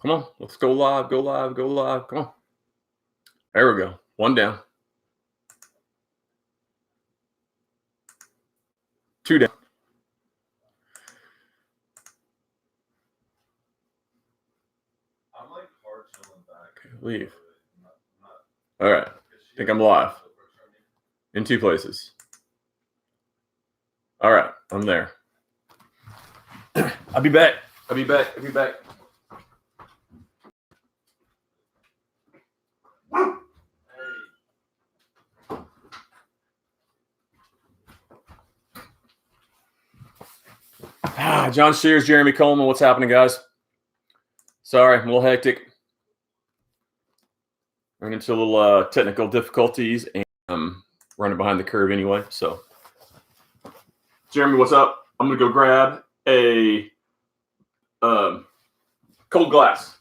Come on, let's go live, go live, go live. Come on. There we go. One down. Two down. I'm like hard chilling back. Okay, leave. All right. I think I'm live in two places. All right. I'm there. I'll be back. I'll be back. I'll be back. John Shears, Jeremy Coleman. What's happening, guys? Sorry, I'm a little hectic. Ran into a little technical difficulties and I'm running behind the curve anyway. So, Jeremy, what's up? I'm going to go grab a cold glass.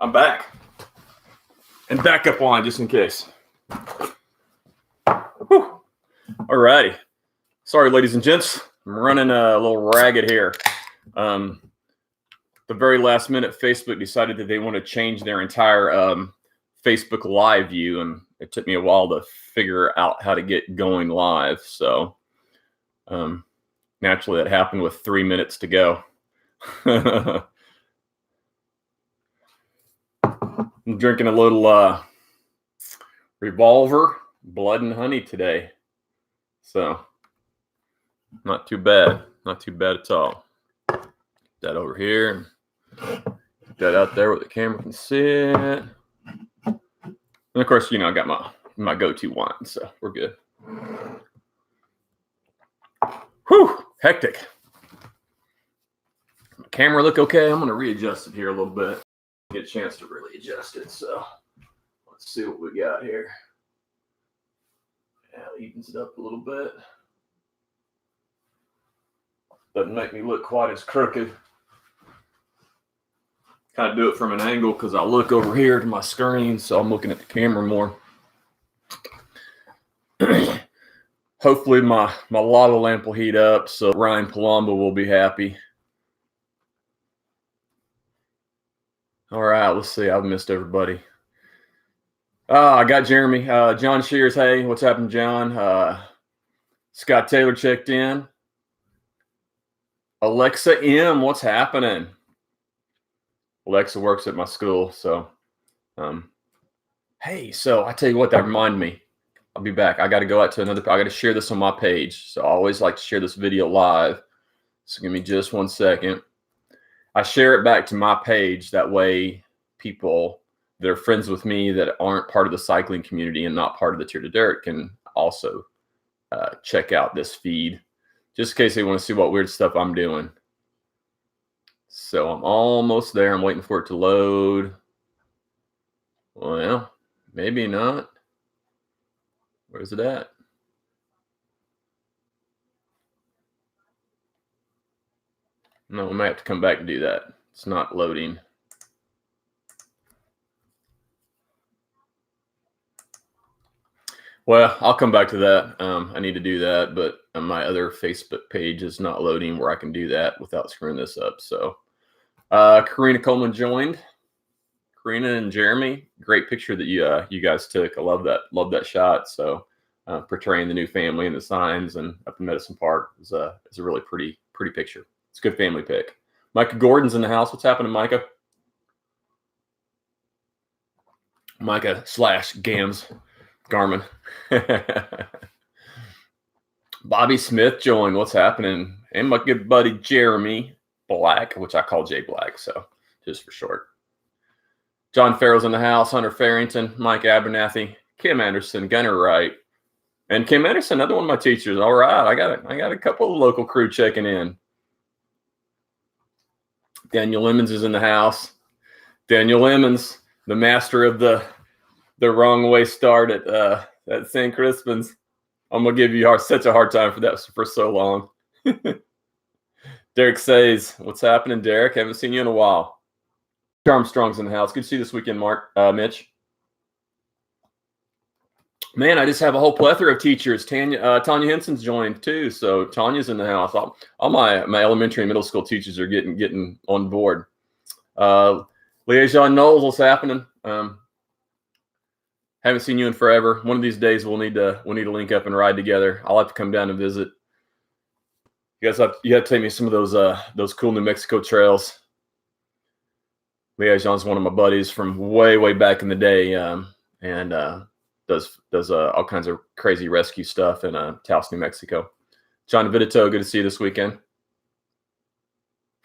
I'm back. And backup line just in case. Whew. All righty. Sorry, ladies and gents. I'm running a little ragged here. The very last minute, Facebook decided that they want to change their entire Facebook Live view, and it took me a while to figure out how to get going live. So naturally, that happened with 3 minutes to go. I'm drinking a little Revolver Blood and Honey today. So not too bad. Not too bad at all. Put that over here. Put that out there where the camera can see it. And of course, I got my go-to wine, so we're good. Whew, hectic. Camera look okay. I'm going to readjust it here a little bit. Get a chance to really adjust it. So let's see what we got here. Yeah, it evens it up a little bit. Doesn't make me look quite as crooked. Kind of do it from an angle because I look over here to my screen, so I'm looking at the camera more. Hopefully my lava lamp will heat up, so Ryan Palumbo will be happy. All right, let's see. I've missed everybody. I got Jeremy. John Shears, hey, what's happening, John? Scott Taylor checked in. Alexa M, what's happening? Alexa works at my school, so hey, so I tell you what, that reminded me. I'll be back. I got to go out to I got to share this on my page. So I always like to share this video live. So give me just 1 second. I share it back to my page. That way people that are friends with me that aren't part of the cycling community and not part of the Tier to Dirt can also check out this feed just in case they want to see what weird stuff I'm doing. So I'm almost there. I'm waiting for it to load. Well, maybe not. Where's it at? No, we might have to come back and do that. It's not loading. Well, I'll come back to that. I need to do that, but my other Facebook page is not loading where I can do that without screwing this up. So Karina Coleman joined. Karina and Jeremy, great picture that you guys took. I love that shot. So portraying the new family and the signs and up in Medicine Park is a really pretty picture. It's a good family pic. Micah Gordon's in the house. What's happening, Micah? Micah / Gams Garmin. Bobby Smith joined. What's happening? And my good buddy Jeremy Black, which I call Jay Black, so just for short. John Farrell's in the house. Hunter Farrington, Mike Abernathy, Kim Anderson, Gunnar Wright, and Kim Anderson, another one of my teachers. All right, I got a couple of local crew checking in. Daniel Lemons is in the house. Daniel Lemons, the master of the wrong way start at St. Crispin's. I'm gonna give you such a hard time for that for so long. Derek says, "What's happening, Derek? Haven't seen you in a while." Armstrong's in the house. Good to see you this weekend, Mark. Mitch. Man, I just have a whole plethora of teachers. Tanya Henson's joined too, so Tanya's in the house. All my elementary and middle school teachers are getting on board. Liaison Knowles, what's happening? Haven't seen you in forever. One of these days we'll need to link up and ride together. I'll have to come down and visit. You have to take me some of those cool New Mexico trails. Liaison's one of my buddies from way back in the day, and does all kinds of crazy rescue stuff in Taos, New Mexico. John Vidito, good to see you this weekend.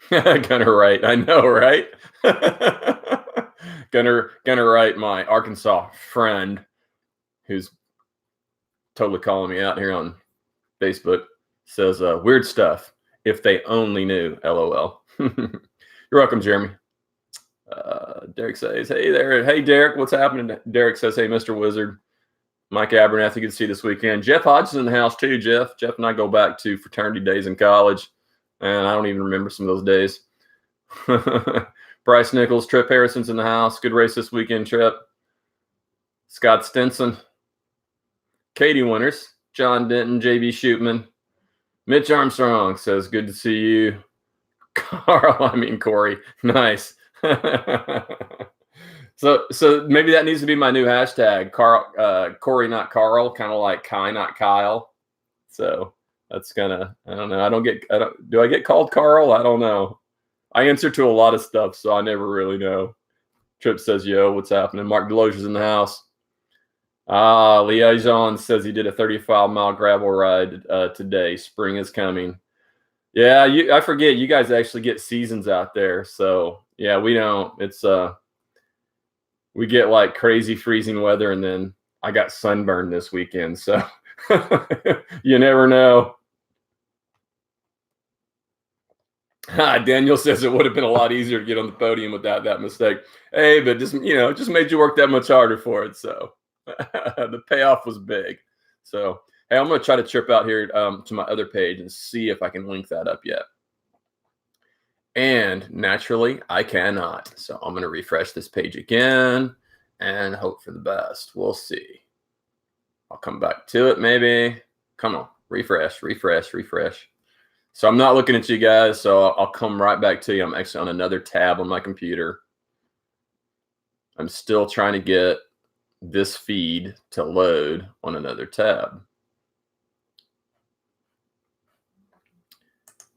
Gunner Wright, I know, right? Gunner Wright, my Arkansas friend, who's totally calling me out here on Facebook, says weird stuff. If they only knew, LOL. You're welcome, Jeremy. Derek says, hey there. Hey, Derek, what's happening? Derek says, hey, Mr. Wizard. Mike Abernathy, good to see you this weekend. Jeff Hodges in the house too, Jeff. Jeff and I go back to fraternity days in college, and I don't even remember some of those days. Bryce Nichols, Trip Harrison's in the house. Good race this weekend, Trip. Scott Stinson. Katie Winters. John Denton, JB Shootman. Mitch Armstrong says, good to see you. Corey. Nice. So maybe that needs to be my new hashtag. Corey, not Carl, kind of like Kai, not Kyle. So that's I don't know. Do I get called Carl? I don't know. I answer to a lot of stuff, so I never really know. Trip says, yo, what's happening? Mark Deloge's in the house. Liaison says he did a 35-mile gravel ride today. Spring is coming. Yeah, I forget. You guys actually get seasons out there. So, yeah, we don't. It's we get like crazy freezing weather, and then I got sunburned this weekend. So you never know. Daniel says it would have been a lot easier to get on the podium without that mistake. Hey, but just made you work that much harder for it. So the payoff was big. So, hey, I'm going to try to trip out here to my other page and see if I can link that up yet. And naturally, I cannot. So I'm going to refresh this page again and hope for the best. We'll see. I'll come back to it maybe. Come on. Refresh. So I'm not looking at you guys, so I'll come right back to you. I'm actually on another tab on my computer. I'm still trying to get this feed to load on another tab.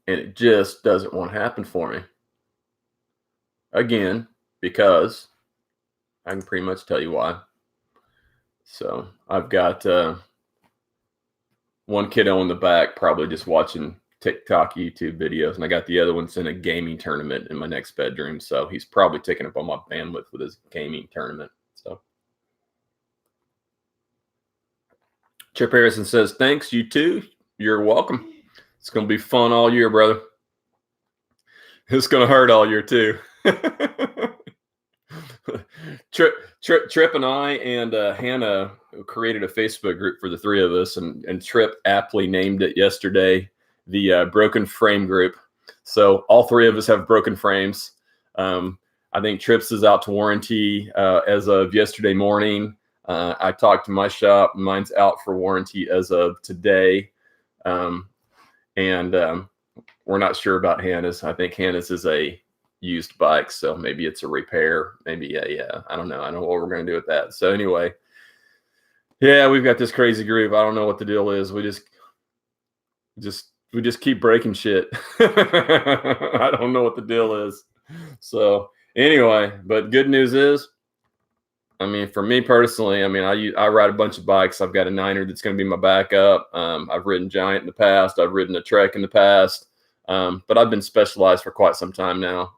And it just doesn't want to happen for me. Again, because I can pretty much tell you why. So I've got one kiddo in the back probably just watching TikTok, YouTube videos, and I got the other one's in a gaming tournament in my next bedroom. So he's probably taking up all my bandwidth with his gaming tournament. So Chip Harrison says, thanks, you too. You're welcome. It's going to be fun all year, brother. It's going to hurt all year, too. Trip and I and Hannah created a Facebook group for the three of us, and Trip aptly named it yesterday the Broken Frame Group. So all three of us have broken frames. I think Trip's is out to warranty as of yesterday morning. I talked to my shop. Mine's out for warranty as of today. And we're not sure about Hannah's. I think Hannah's is a used bike, so maybe it's a repair, maybe I don't know. I don't know what we're going to do with that. So anyway, yeah, we've got this crazy group. I don't know what the deal is. We just keep breaking shit. I don't know what the deal is. So anyway, but good news is, I mean, for me personally, I mean, I ride a bunch of bikes. I've got a Niner that's going to be my backup. I've ridden Giant in the past. I've ridden a Trek in the past. But I've been Specialized for quite some time now.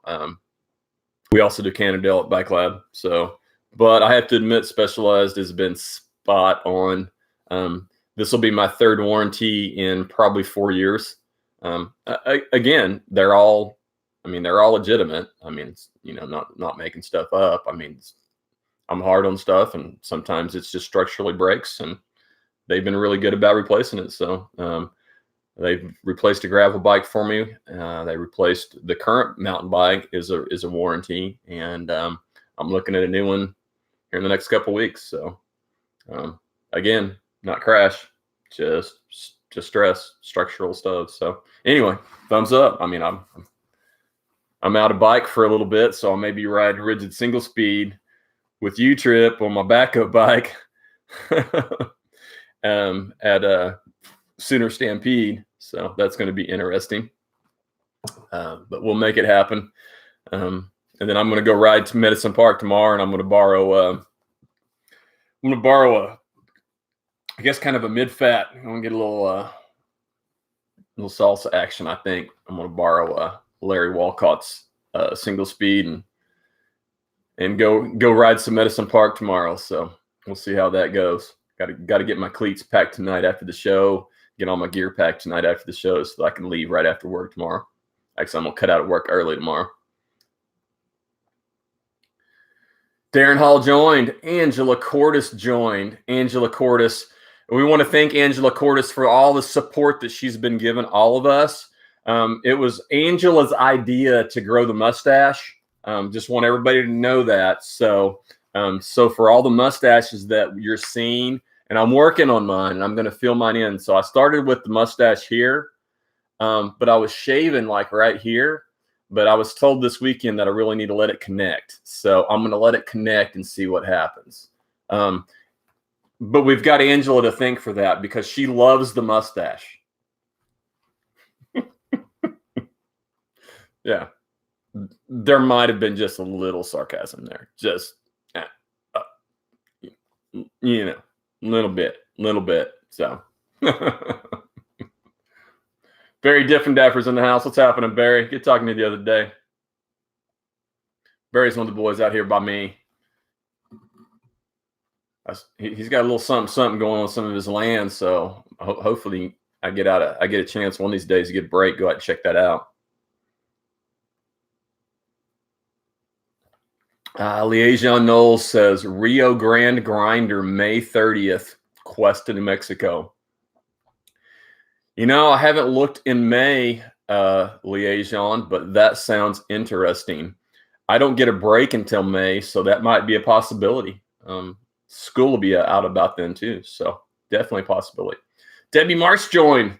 We also do Cannondale at Bike Lab. So, but I have to admit, Specialized has been spot on. This will be my third warranty in probably 4 years. Again, they're all legitimate. I mean, it's, not making stuff up. I mean, I'm hard on stuff, and sometimes it's just structurally breaks, and they've been really good about replacing it. So They've replaced a gravel bike for me. They replaced the current mountain bike is a warranty, and I'm looking at a new one here in the next couple weeks. So again, not crash, just stress, structural stuff. So anyway, thumbs up. I mean, I'm out of bike for a little bit, so I may be riding rigid single speed with you, Trip, on my backup bike at a Sooner Stampede. So that's going to be interesting. But we'll make it happen. And then I'm going to go ride to Medicine Park tomorrow, and I'm going to borrow I guess kind of a mid-fat. I'm going to get a little salsa action, I think. I'm going to borrow Larry Walcott's single speed and go ride some Medicine Park tomorrow. So we'll see how that goes. Got to get my cleats packed tonight after the show. Get all my gear packed tonight after the show so that I can leave right after work tomorrow. Actually, I'm going to cut out of work early tomorrow. Darren Hall joined. Angela Cordes joined. Angela Cordes. We want to thank Angela Cordes for all the support that she's been giving all of us. It was Angela's idea to grow the mustache. Just want everybody to know that. So for all the mustaches that you're seeing, and I'm working on mine, and I'm going to fill mine in. So I started with the mustache here, but I was shaving like right here. But I was told this weekend that I really need to let it connect. So I'm going to let it connect and see what happens. But we've got Angela to thank for that because she loves the mustache. Yeah. There might have been just a little sarcasm there. Just, little bit. So, Barry Diffendaffers in the house. What's happening, Barry? Good talking to you the other day. Barry's one of the boys out here by me. He's got a little something going on with some of his land. So hopefully I get a chance one of these days to get a break. Go out and check that out. Liaison Knowles says Rio Grande Grinder, May 30th, Cuesta, New Mexico. I haven't looked in May, Liaison, but that sounds interesting. I don't get a break until May, so that might be a possibility. School will be out about then too, so definitely a possibility. Debbie Marsh joined.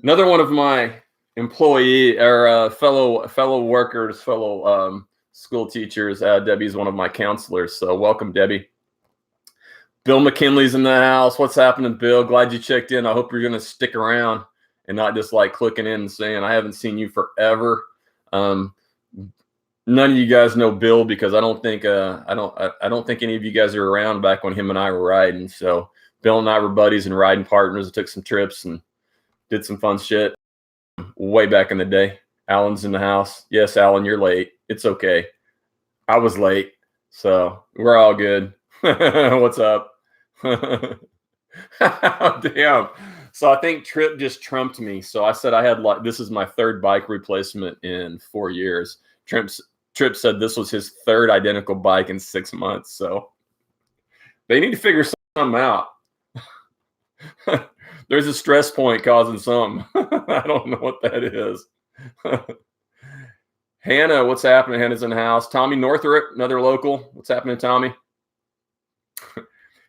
Another one of my employee or fellow workers, fellow school teachers. Debbie's one of my counselors, so welcome, Debbie. Bill McKinley's in the house. What's happening, Bill? Glad you checked in. I hope you're going to stick around and not just like clicking in and saying, I haven't seen you forever. None of you guys know Bill because I don't think any of you guys are around back when him and I were riding. So Bill and I were buddies and riding partners. Took some trips and did some fun shit way back in the day. Alan's in the house. Yes, Alan, you're late. It's okay. I was late, so we're all good. What's up? Damn. So I think Trip just trumped me. So I said I had this is my third bike replacement in 4 years. Trip said this was his third identical bike in 6 months. So they need to figure something out. There's a stress point causing something. I don't know what that is. Hannah, what's happening? Hannah's in the house. Tommy Northrop, another local. What's happening, Tommy?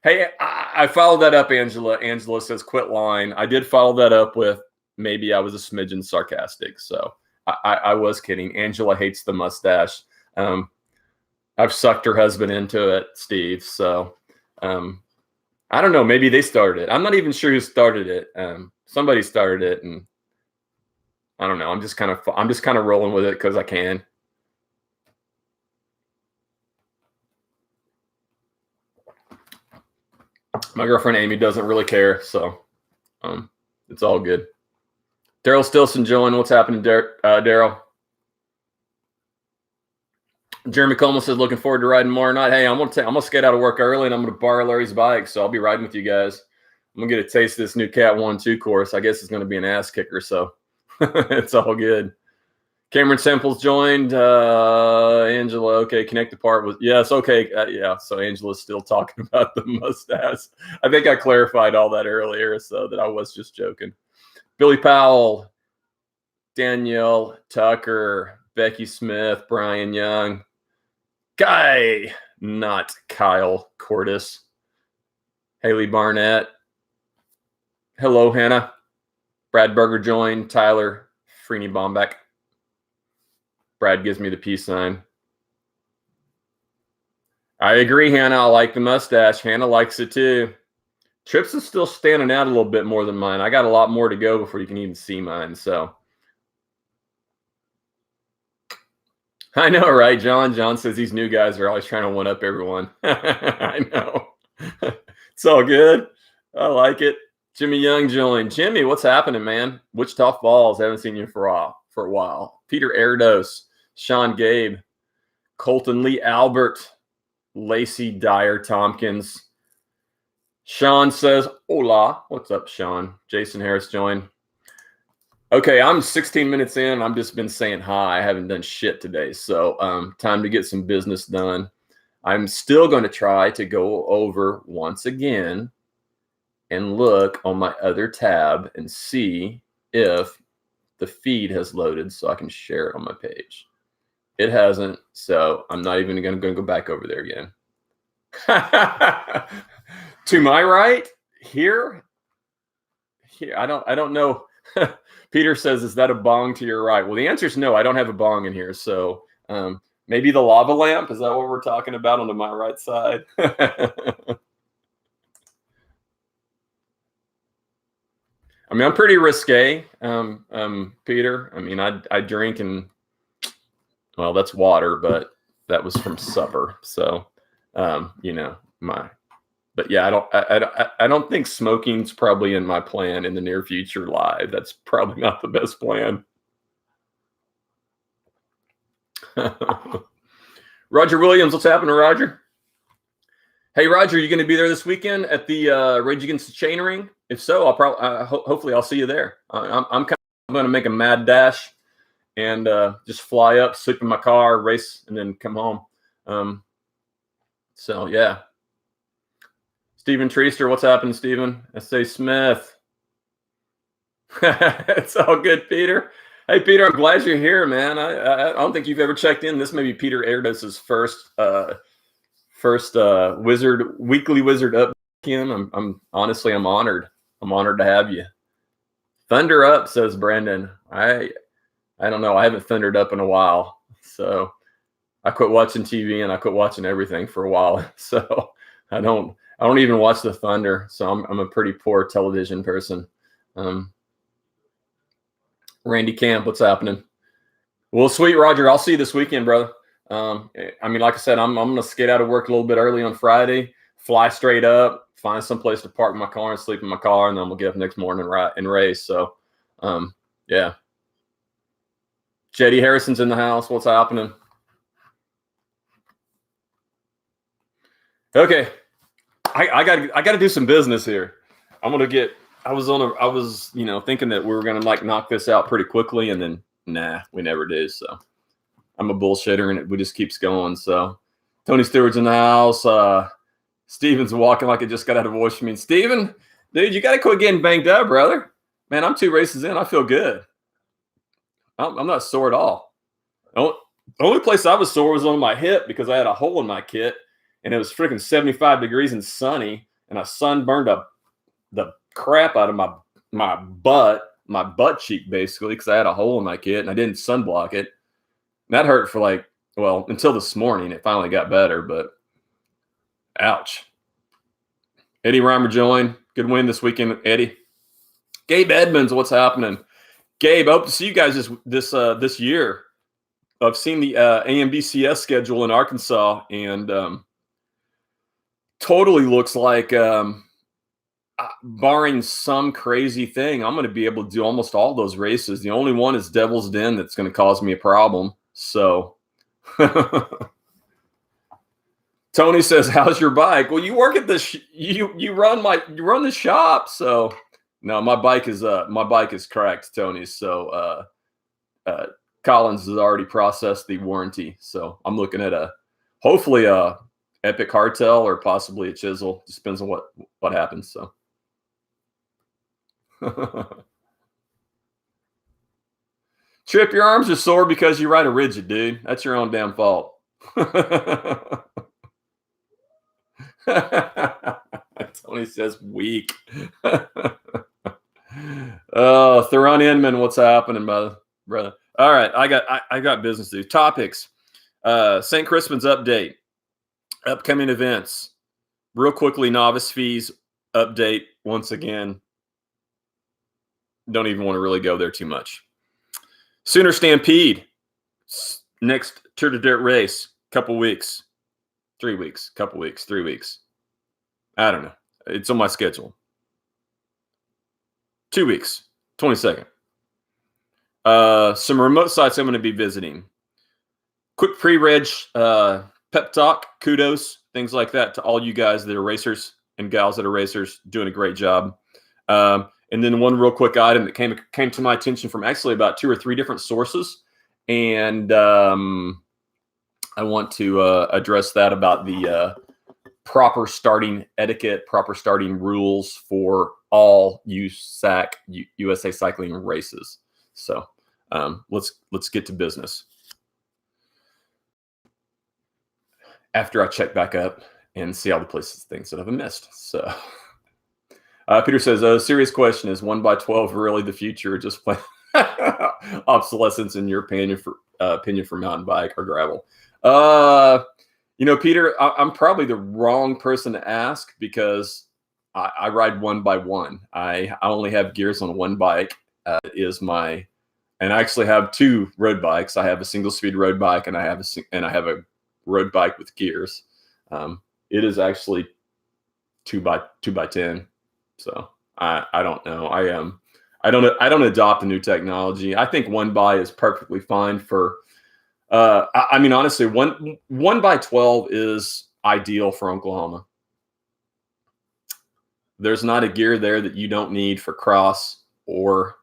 Hey, I followed that up, Angela. Angela says quit lying. I did follow that up with maybe I was a smidgen sarcastic. So I was kidding. Angela hates the mustache. I've sucked her husband into it, Steve. So I don't know. Maybe they started it. I'm not even sure who started it. Somebody started it, and I don't know. I'm just kind of rolling with it because I can. My girlfriend Amy doesn't really care, so it's all good. Daryl Stilson joined. What's happening, Daryl? Jeremy Coleman says, looking forward to riding tomorrow night. Hey, I'm gonna skate out of work early, and I'm gonna borrow Larry's bike, so I'll be riding with you guys. I'm gonna get a taste of this new Cat 1-2 course. I guess it's gonna be an ass kicker, so it's all good. Cameron Samples joined. Angela, okay, connect the part with yes, okay, yeah. So Angela's still talking about the mustache. I think I clarified all that earlier, so that I was just joking. Billy Powell, Danielle Tucker, Becky Smith, Brian Young, Guy, not Kyle Cortis, Haley Barnett. Hello, Hannah. Brad Berger joined. Tyler Freeney Bombeck. Brad gives me the peace sign. I agree, Hannah. I like the mustache. Hannah likes it too. Trips is still standing out a little bit more than mine. I got a lot more to go before you can even see mine. So I know, right? John says these new guys are always trying to one up everyone. I know. It's all good. I like it. Jimmy Young joined. Jimmy, what's happening, man? Wichita Falls. Haven't seen you for a while. Peter Erdos, Sean Gabe, Colton Lee Albert, Lacey Dyer Tompkins. Sean says, hola. What's up, Sean? Jason Harris joined. Okay, I'm 16 minutes in. I've just been saying hi. I haven't done shit today. So time to get some business done. I'm still going to try to go over once again and look on my other tab and see if the feed has loaded so I can share it on my page. It hasn't, so I'm not even going to go back over there again. To my right, here, I don't know. Peter says, is that a bong to your right? Well, the answer is no. I don't have a bong in here. So maybe the lava lamp. Is that what we're talking about on to my right side? I mean, I'm pretty risque, Peter. I mean, I drink and, well, that's water, but that was from supper. So, you know, but yeah, I don't think smoking's probably in my plan in the near future live. That's probably not the best plan. Roger Williams, what's happening, Roger? Hey, Roger, you going to be there this weekend at the Rage Against the Chain Ring? If so, I'll probably hopefully I'll see you there. I'm going to make a mad dash and just fly up, sleep in my car, race, and then come home. So yeah. Stephen Treester, what's happening, Stephen? S.A. Smith. It's all good, Peter. Hey, Peter, I'm glad you're here, man. I don't think you've ever checked in. This may be Peter Erdos's first weekly Wizard up. Kim, I'm honestly, I'm honored. I'm honored to have you. Thunder up, says Brandon. I don't know. I haven't thundered up in a while, so I quit watching TV and I quit watching everything for a while. So I don't even watch the Thunder. So I'm a pretty poor television person. Randy Camp, what's happening? Well, sweet, Roger. I'll see you this weekend, brother. I mean, like I said, I'm going to skate out of work a little bit early on Friday, fly straight up, find some place to park my car and sleep in my car, and then we'll get up next morning and race. So, yeah. Jetty Harrison's in the house. What's happening? Okay. I got to do some business here. I'm going to get, I was, you know, thinking that we were going to like knock this out pretty quickly, and then nah, we never do. So I'm a bullshitter and it just keeps going. So Tony Stewart's in the house. Steven's walking like it just got out of voice. I mean, Steven, dude, you got to quit getting banged up, brother. Man, I'm 2 races in. I feel good. I'm not sore at all. The only place I was sore was on my hip because I had a hole in my kit and it was freaking 75 degrees and sunny, and I sunburned the crap out of my butt cheek basically because I had a hole in my kit and I didn't sunblock it. And that hurt for like, well, until this morning. It finally got better, but ouch. Eddie Reimer joined. Good win this weekend, Eddie. Gabe Edmonds, what's happening? Gabe, I hope to see you guys this year. I've seen the AMBCS schedule in Arkansas, and totally looks like, barring some crazy thing, I'm going to be able to do almost all those races. The only one is Devil's Den that's going to cause me a problem. So Tony says, how's your bike? Well, you work at the you run the shop. So no, my bike is cracked, Tony. So Collins has already processed the warranty. So I'm looking at hopefully a Epic Hardtail or possibly a Chisel. Just depends on what happens. So Trip, your arms are sore because you ride a rigid, dude. That's your own damn fault. Tony says weak. Oh, Theron Inman, what's happening, brother? All right, I got business to do. Topics. St. Crispin's update. Upcoming events. Real quickly, novice fees update once again. Don't even want to really go there too much. Sooner Stampede. Next Tour de Dirt race. Couple weeks. 3 weeks. Couple weeks. 3 weeks. I don't know. It's on my schedule. 2 weeks. 22nd. Some remote sites I'm going to be visiting. Quick pre-reg pep talk, kudos, things like that to all you guys that are racers and gals that are racers, doing a great job. And then one real quick item that came to my attention from actually about 2 or 3 different sources, and I want to address that about the proper starting etiquette, proper starting rules for all USAC, USA Cycling races. So let's get to business. After I check back up and see all the places, things that I've missed. So Peter says, serious question, is 1x12 really the future, or just plain obsolescence in your opinion for mountain bike or gravel? Peter, I'm probably the wrong person to ask, because I ride 1x1. I only have gears on one bike. And I actually have 2 road bikes. I have a single speed road bike, and I have a road bike with gears. It is actually 2x10. So I don't know. I don't adopt the new technology. I think 1x is perfectly fine for. Honestly, 1x12 is ideal for Oklahoma. There's not a gear there that you don't need for cross or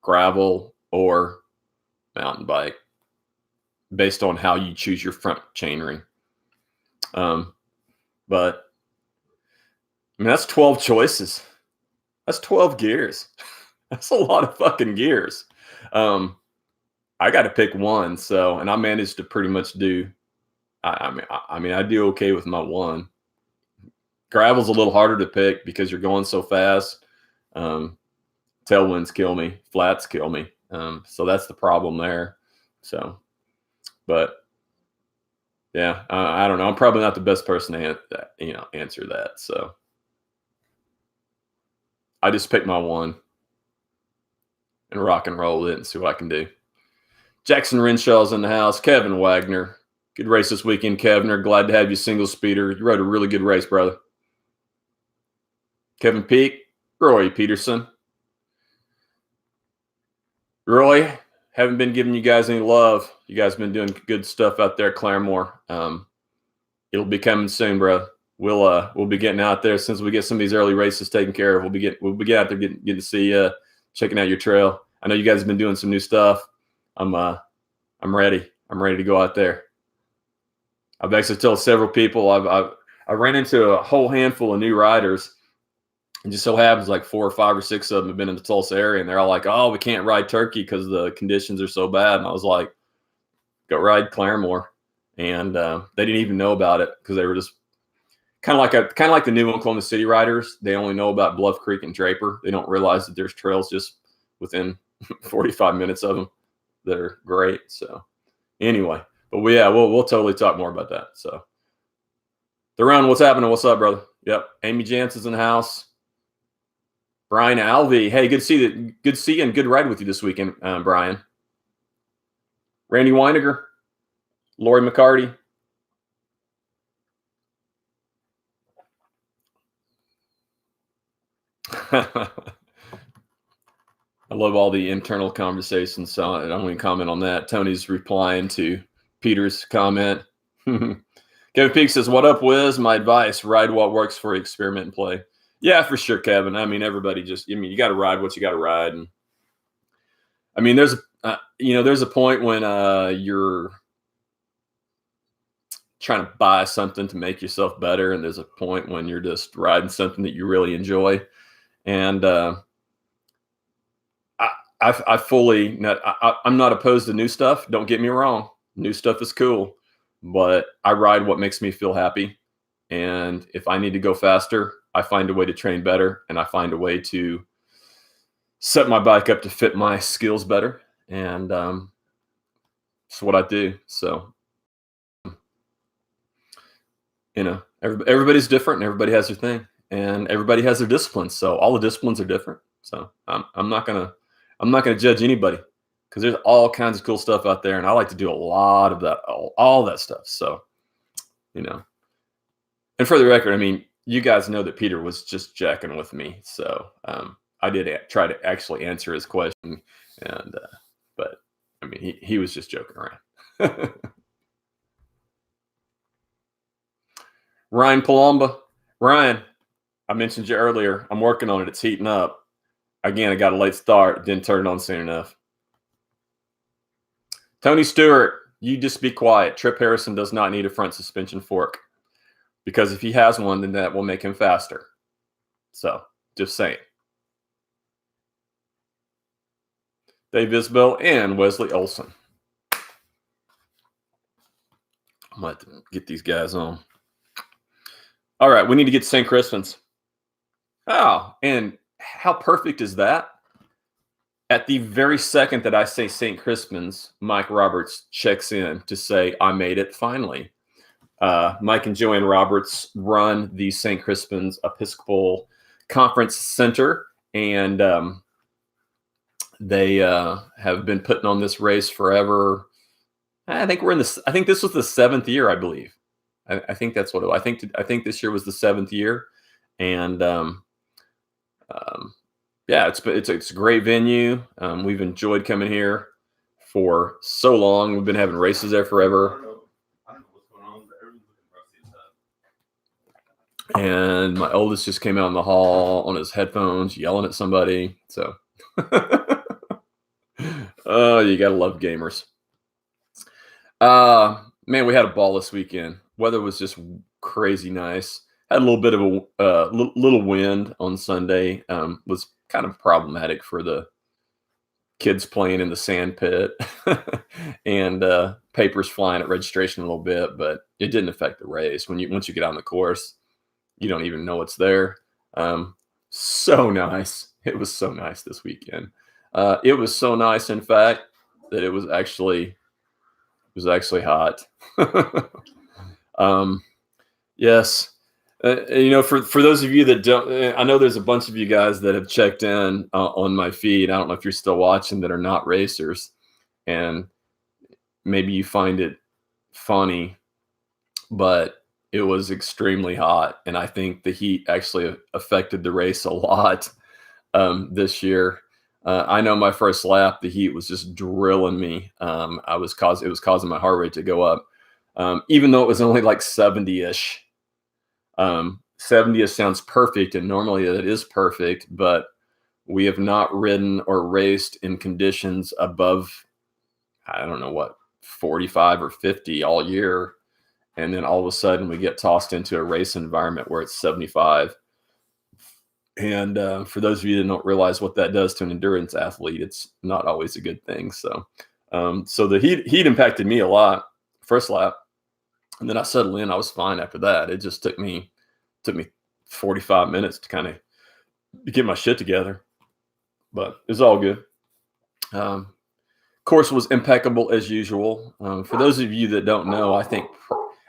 gravel or mountain bike, based on how you choose your front chainring. But that's 12 choices. That's 12 gears. That's a lot of fucking gears. I got to pick one. So, and I managed to pretty much do, I do okay with my one. Gravel's a little harder to pick because you're going so fast. Tailwinds kill me. Flats kill me. So that's the problem there. So, but yeah, I don't know. I'm probably not the best person to answer that. So I just picked my one and rock and roll it and see what I can do. Jackson Renshaw's in the house. Kevin Wagner. Good race this weekend, Kevin. Glad to have you single speeder. You rode a really good race, brother. Kevin Peak. Roy Peterson. Roy, haven't been giving you guys any love. You guys have been doing good stuff out there at Claremore. It'll be coming soon, bro. We'll be getting out there since we get some of these early races taken care of. We'll be out there getting to see checking out your trail. I know you guys have been doing some new stuff. I'm ready. I'm ready to go out there. I've actually told several people. I ran into a whole handful of new riders. It just so happens like 4 or 5 or 6 of them have been in the Tulsa area, and they're all like, "Oh, we can't ride Turkey because the conditions are so bad." And I was like, "Go ride Claremore," and they didn't even know about it because they were just kind of like the new Oklahoma City riders. They only know about Bluff Creek and Draper. They don't realize that there's trails just within 45 minutes of them that are great. So anyway, but we'll totally talk more about that. So Theron, what's happening? What's up, brother? Yep, Amy Jansen's in the house. Brian Alvey, hey, good to see you. Good to see you and good ride with you this weekend, Brian. Randy Weiniger, Lori McCarty. I love all the internal conversations, so I don't want to comment on that. Tony's replying to Peter's comment. Kevin Peak says, "What up, Wiz? My advice, ride what works for you, experiment and play." Yeah, for sure, Kevin. Everybody you got to ride what you got to ride. And there's a point when you're trying to buy something to make yourself better, and there's a point when you're just riding something that you really enjoy. And I I fully, I'm not opposed to new stuff. Don't get me wrong. New stuff is cool, but I ride what makes me feel happy. And if I need to go faster, I find a way to train better, and I find a way to set my bike up to fit my skills better. And it's what I do. So, everybody's different, and everybody has their thing, and everybody has their disciplines. So all the disciplines are different. So I'm not gonna judge anybody, because there's all kinds of cool stuff out there, and I like to do a lot of that, all that stuff. So, and for the record, I mean, you guys know that Peter was just jacking with me. So I did try to actually answer his question, and but I mean, he was just joking around. Ryan Palomba. Ryan, I mentioned you earlier. I'm working on it. It's heating up. Again, I got a late start. Didn't turn it on soon enough. Tony Stewart, you just be quiet. Trip Harrison does not need a front suspension fork, because if he has one, then that will make him faster. So, just saying. Dave Isbell and Wesley Olson. I'm going to get these guys on. All right, we need to get to St. Crispin's. Oh, and how perfect is that? At the very second that I say St. Crispin's, Mike Roberts checks in to say, I made it finally. Mike and Joanne Roberts run the St. Crispin's Episcopal Conference Center, and they have been putting on this race forever. I think this was the 7th year, I believe. I think that's what it was. I think this year was the 7th year, and yeah, it's a great venue. We've enjoyed coming here for so long. We've been having races there forever. I don't know what's going on, but everyone's looking rusty as hell. And my oldest just came out in the hall on his headphones, yelling at somebody. So, oh, you gotta love gamers. Man, we had a ball this weekend. Weather was just crazy nice. Had a little bit of a little wind on Sunday. Was kind of problematic for the kids playing in the sand pit and papers flying at registration a little bit, but it didn't affect the race. Once you get on the course, you don't even know it's there. So nice. It was so nice this weekend. It was so nice, in fact, that it was actually hot. Yes. For those of you that don't, I know there's a bunch of you guys that have checked in on my feed. I don't know if you're still watching that are not racers, and maybe you find it funny, but it was extremely hot, and I think the heat actually affected the race a lot this year. I know my first lap, the heat was just drilling me. It was causing my heart rate to go up, even though it was only like 70-ish. 70 sounds perfect, and normally it is perfect, but we have not ridden or raced in conditions above, I don't know what, 45 or 50 all year. And then all of a sudden we get tossed into a race environment where it's 75. And for those of you that don't realize what that does to an endurance athlete, it's not always a good thing. So so the heat impacted me a lot first lap. And then I settled in. I was fine after that. It just took me 45 minutes to kind of get my shit together, but it was all good. Course was impeccable as usual. For those of you that don't know, I think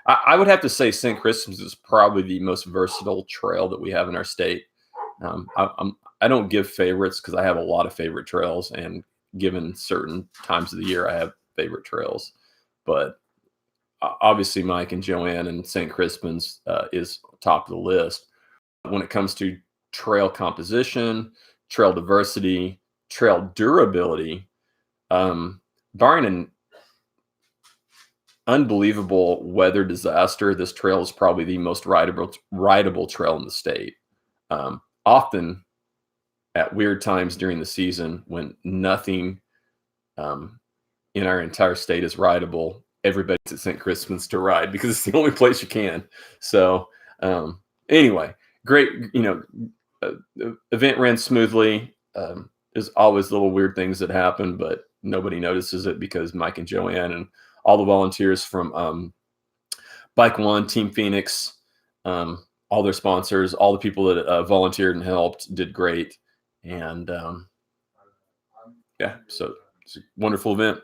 I would have to say St. Crispin's is probably the most versatile trail that we have in our state. I don't give favorites because I have a lot of favorite trails, and given certain times of the year, I have favorite trails, but obviously Mike and Joanne and St. Crispin's is top of the list when it comes to trail composition, trail diversity, trail durability. Barring an unbelievable weather disaster, this trail is probably the most rideable trail in the state. Often at weird times during the season when nothing in our entire state is rideable, everybody's at St. Crispin's to ride because it's the only place you can. So anyway, great, event ran smoothly. there's always little weird things that happen, but nobody notices it because Mike and Joanne and all the volunteers from Bike One, Team Phoenix, all their sponsors, all the people that volunteered and helped did great. And yeah, so it's a wonderful event.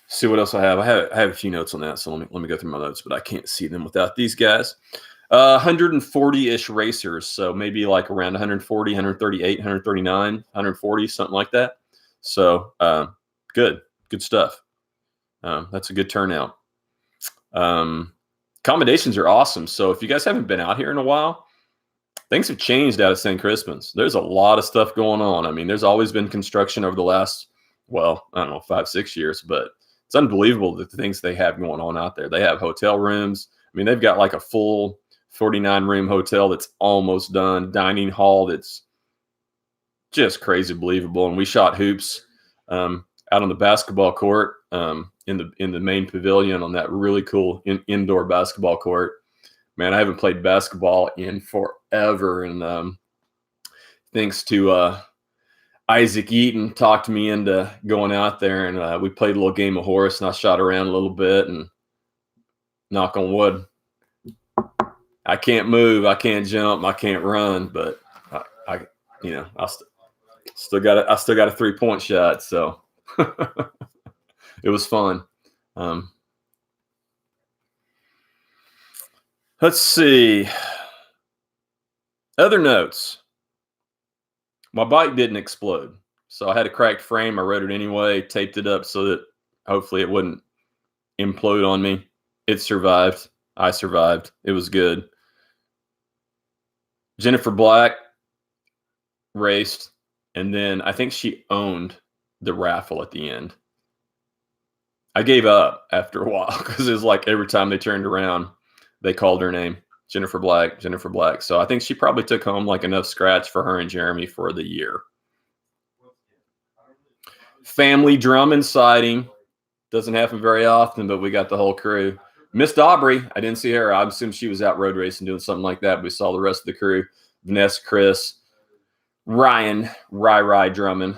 See what else I have. I have a few notes on that, so let me go through my notes, but I can't see them without these guys. 140-ish racers, so maybe like around 140, 138, 139, 140, something like that. So good stuff. That's a good turnout. Accommodations are awesome. So if you guys haven't been out here in a while, things have changed out of St. Crispin's. There's a lot of stuff going on. I mean, there's always been construction over the last, well, I don't know, 5-6 years, but it's unbelievable the things they have going on out there. They have hotel rooms. I mean, they've got like a full 49-room hotel that's almost done, dining hall that's just crazy believable. And we shot hoops out on the basketball court in the main pavilion on that really cool indoor basketball court. Man, I haven't played basketball in forever. And thanks to Isaac Eaton talked me into going out there, and we played a little game of horse, and I shot around a little bit, and knock on wood, I can't move, I can't jump, I can't run, but I still got a 3-point shot, so it was fun. Let's see. Other notes. My bike didn't explode, so I had a cracked frame. I rode it anyway, taped it up so that hopefully it wouldn't implode on me. It survived. I survived. It was good. Jennifer Black raced, and then I think she owned the raffle at the end. I gave up after a while because it was like every time they turned around, they called her name. Jennifer Black, Jennifer Black. So I think she probably took home like enough scratch for her and Jeremy for the year. Family drum and sighting. Doesn't happen very often, but we got the whole crew. Miss Aubrey, I didn't see her. I assume she was out road racing doing something like that. We saw the rest of the crew. Vanessa, Chris, Ryan, Rai Drummond,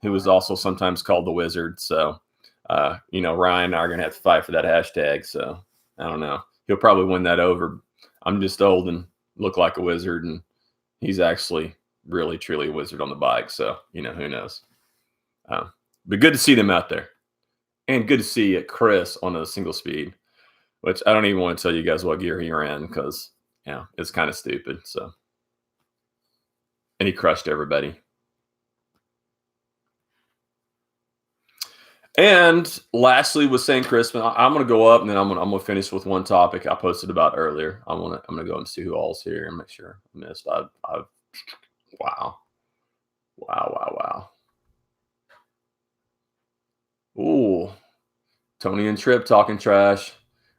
who was also sometimes called the Wizard. So, Ryan and I are going to have to fight for that hashtag. So I don't know. He'll probably win that over. I'm just old and look like a wizard, and he's actually really, truly a wizard on the bike. So, who knows? But good to see them out there. And good to see Chris on a single speed, which I don't even want to tell you guys what gear he ran because, it's kind of stupid. So, and he crushed everybody. And lastly, with St. Crispin, I'm going to go up, and then I'm going to finish with one topic I posted about earlier. I'm going to go and see who all's here and make sure I missed. Wow. Ooh, Tony and Trip talking trash.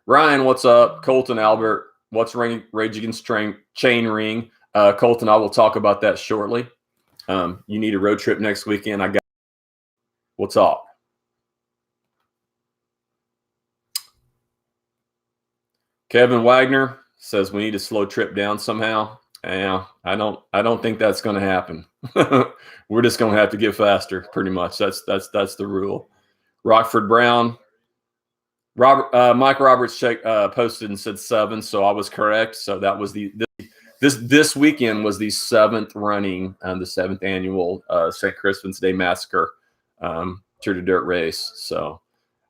Ryan, what's up? Colton, Albert, what's Rage Against Chain Ring? Colton, I will talk about that shortly. You need a road trip next weekend. I got. What's up? Kevin Wagner says we need to slow Trip down somehow. Yeah, I don't think that's going to happen. We're just going to have to get faster, pretty much. That's the rule. Rockford Brown, Mike Roberts posted and said 7, so I was correct. So that was this weekend was the 7th running and the 7th annual St. Crispin's Day Massacre Tour de Dirt race. So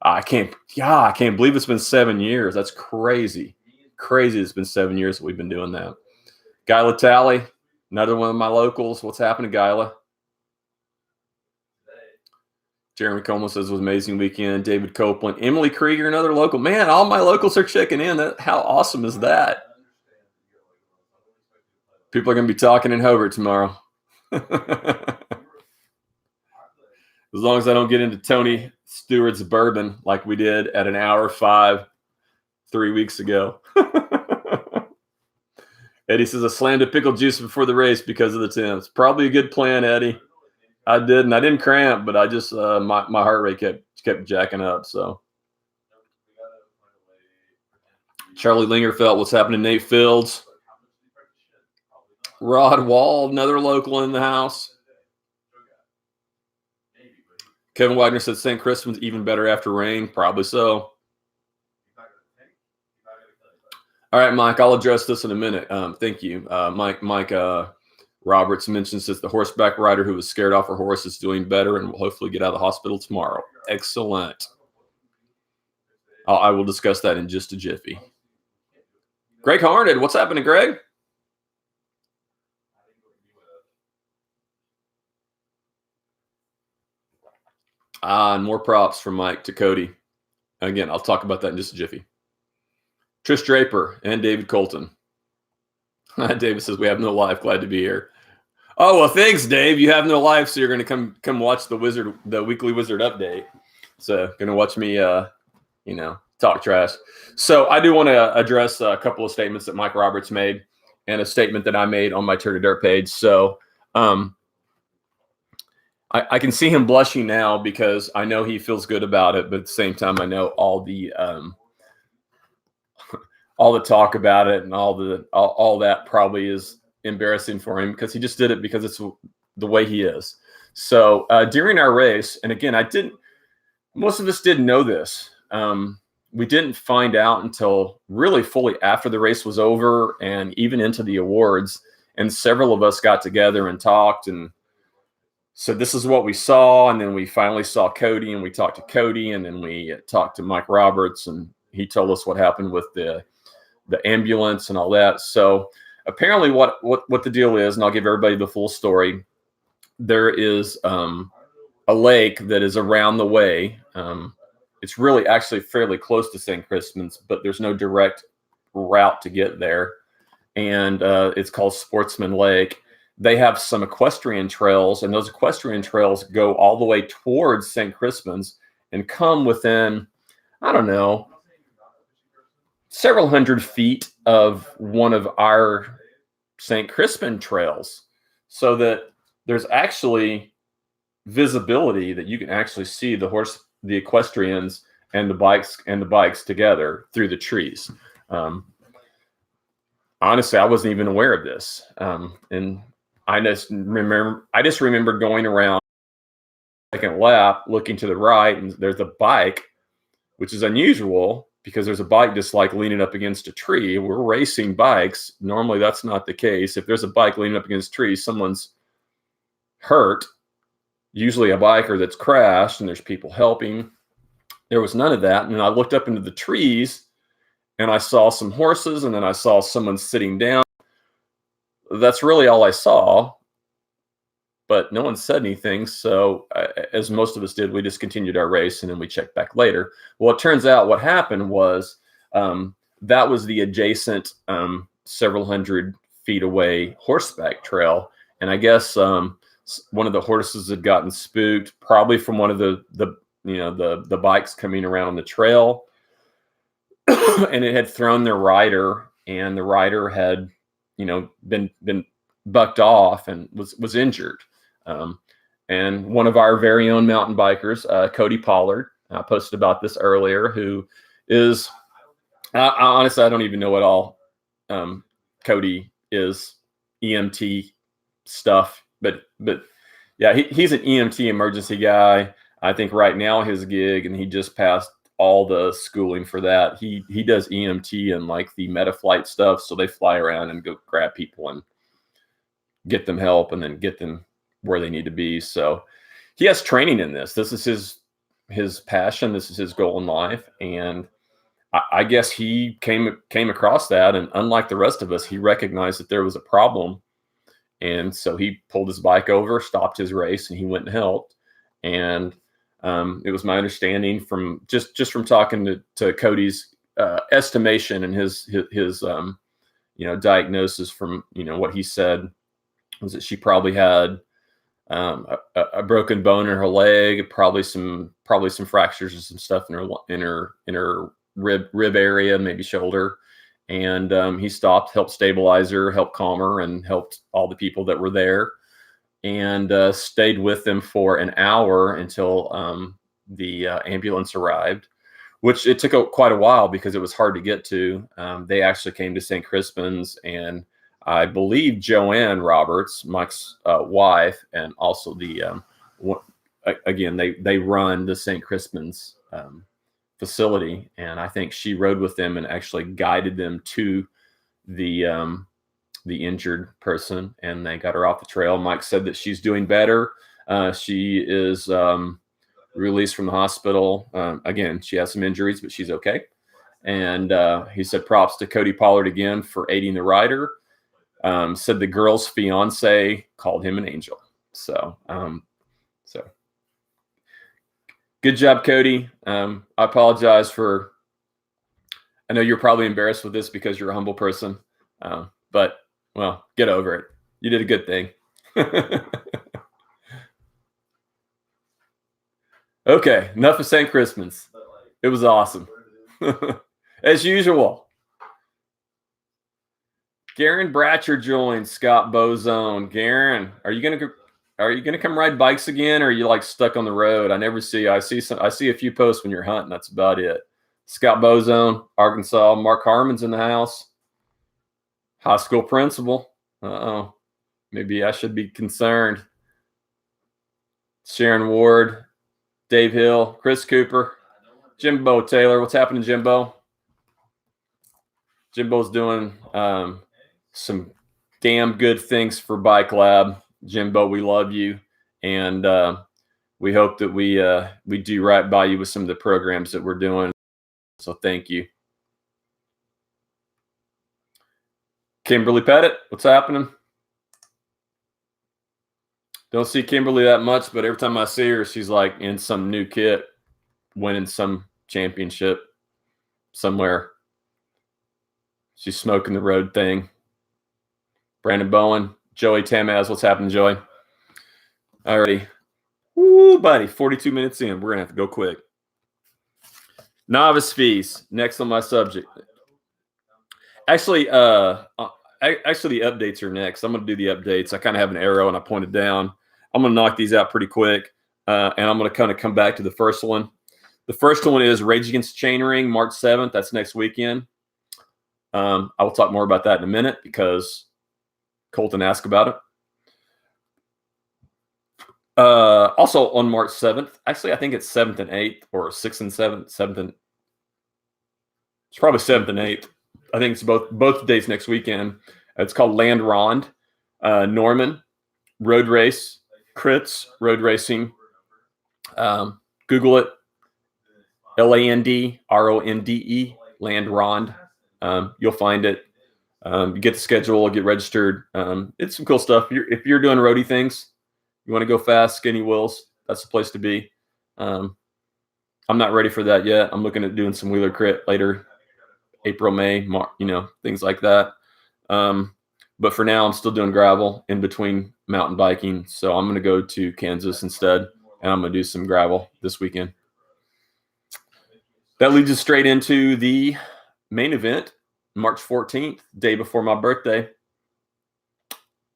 I can't believe it's been 7 years. That's crazy. It's been 7 years that we've been doing that. Guyla Talley, another one of my locals. What's happening, Guyla? Jeremy Coleman says it was an amazing weekend. David Copeland, Emily Krieger, another local. Man, all my locals are checking in. How awesome is that? People are going to be talking in Hobart tomorrow. As long as I don't get into Tony Stewart's bourbon like we did at an hour 5 3 weeks ago. Eddie says, I slammed a pickle juice before the race because of the temps. Probably a good plan, Eddie. I didn't cramp, but I just my heart rate kept jacking up. So Charlie Lingerfeld, what's happening? Nate Fields, Rod Wall, another local in the house. Kevin Wagner said St. Crispin's even better after rain. Probably so. All right, Mike, I'll address this in a minute. Thank you. Mike Roberts mentions that the horseback rider who was scared off her horse is doing better and will hopefully get out of the hospital tomorrow. Excellent. I will discuss that in just a jiffy. Greg Harned, what's happening, Greg? And more props from Mike to Cody. Again, I'll talk about that in just a jiffy. Trish Draper and David Colton. David says, we have no life. Glad to be here. Oh, well, thanks, Dave. You have no life, so you're going to come watch the weekly Wizard update. So going to watch me, talk trash. So I do want to address a couple of statements that Mike Roberts made and a statement that I made on my Turn to Dirt page. So I can see him blushing now because I know he feels good about it, but at the same time, I know all the talk about it and all that probably is embarrassing for him because he just did it because it's the way he is. So during our race, and again, most of us didn't know this. We didn't find out until really fully after the race was over and even into the awards. And several of us got together and talked and said, this is what we saw. And then we finally saw Cody and we talked to Cody and then we talked to Mike Roberts and he told us what happened with the ambulance and all that. So apparently what the deal is, and I'll give everybody the full story. There is a lake that is around the way. It's really actually fairly close to St. Crispin's, but there's no direct route to get there. And it's called Sportsman Lake. They have some equestrian trails, and those equestrian trails go all the way towards St. Crispin's and come within, I don't know, several hundred feet of one of our St. Crispin trails, so that there's actually visibility that you can actually see the equestrians and the bikes together through the trees. Honestly, I wasn't even aware of this. And I just remember going around the second lap, looking to the right, and there's a bike, which is unusual because there's a bike just like leaning up against a tree. We're racing bikes. Normally that's not the case. If there's a bike leaning up against a tree, someone's hurt, usually a biker that's crashed, and there's people helping. There was none of that. And I looked up into the trees and I saw some horses and then I saw someone sitting down. That's really all I saw, but no one said anything. So as most of us did, we just continued our race and then we checked back later. Well, it turns out what happened was that was the adjacent several hundred feet away horseback trail. And I guess one of the horses had gotten spooked, probably from one of the bikes coming around the trail, and it had thrown their rider, and the rider had, been bucked off and was injured. And one of our very own mountain bikers, Cody Pollard, I posted about this earlier, who is, honestly, I don't even know what all Cody is, EMT stuff, but yeah, he's an EMT emergency guy. I think right now his gig, and he just passed all the schooling for that. He does EMT and like the Metaflight stuff. So they fly around and go grab people and get them help and then get them where they need to be. So he has training in this. This is his passion. This is his goal in life. And I guess he came across that. And unlike the rest of us, he recognized that there was a problem. And so he pulled his bike over, stopped his race, and he went and helped. And it was my understanding from just from talking to Cody's estimation and his diagnosis from what he said was that she probably had a broken bone in her leg, probably some fractures and some stuff in her rib area, maybe shoulder. And he stopped, helped stabilize her, helped calm her, and helped all the people that were there, and stayed with them for an hour until the ambulance arrived, which it took quite a while because it was hard to get to. They actually came to St. Crispin's, and I believe Joanne Roberts, Mike's wife, and also again, they run the St. Crispin's facility, and I think she rode with them and actually guided them to the injured person, and they got her off the trail. Mike said that she's doing better. She is released from the hospital. Again, she has some injuries, but she's okay. And he said props to Cody Pollard again for aiding the rider. Said the girl's fiance called him an angel. So good job, Cody. I apologize for, I know you're probably embarrassed with this because you're a humble person, but well, get over it. You did a good thing. Okay, enough of St. Crispin's. It was awesome. As usual. Garen Bratcher joins Scott Bozone. Garen, are you gonna come ride bikes again, or are you like stuck on the road? I never see. I see a few posts when you're hunting. That's about it. Scott Bozone, Arkansas. Mark Harmon's in the house. High school principal. Uh-oh. Maybe I should be concerned. Sharon Ward, Dave Hill, Chris Cooper, Jimbo Taylor. What's happening, Jimbo? Jimbo's doing some damn good things for Bike Lab. Jimbo, we love you, and we hope that we do right by you with some of the programs that we're doing. So thank you. Kimberly Pettit, what's happening? Don't see Kimberly that much, but every time I see her, she's like in some new kit, winning some championship somewhere. She's smoking the road thing. Brandon Bowen, Joey Tamaz, what's happening, Joey? Alrighty. Woo, buddy, 42 minutes in. We're going to have to go quick. Novice fees, next on my subject. Actually, the updates are next. I'm going to do the updates. I kind of have an arrow and I pointed down. I'm going to knock these out pretty quick, and I'm going to kind of come back to the first one. The first one is Rage Against Chainring, March 7th. That's next weekend. I will talk more about that in a minute because Colton asked about it. Also on March 7th, actually, I think it's 7th and 8th, or 6th and 7th, 7th and it's probably 7th and 8th. I think it's both days next weekend. It's called Land Rond, Norman Road Race, Crits Road Racing. Google it, LandRonde, Land Rond. You'll find it. You get the schedule, get registered. It's some cool stuff. If you're doing roadie things, you want to go fast, skinny wheels, that's the place to be. I'm not ready for that yet. I'm looking at doing some wheeler crit later, April, May, things like that. But for now, I'm still doing gravel in between mountain biking. So I'm going to go to Kansas instead, and I'm going to do some gravel this weekend. That leads us straight into the main event, March 14th, day before my birthday.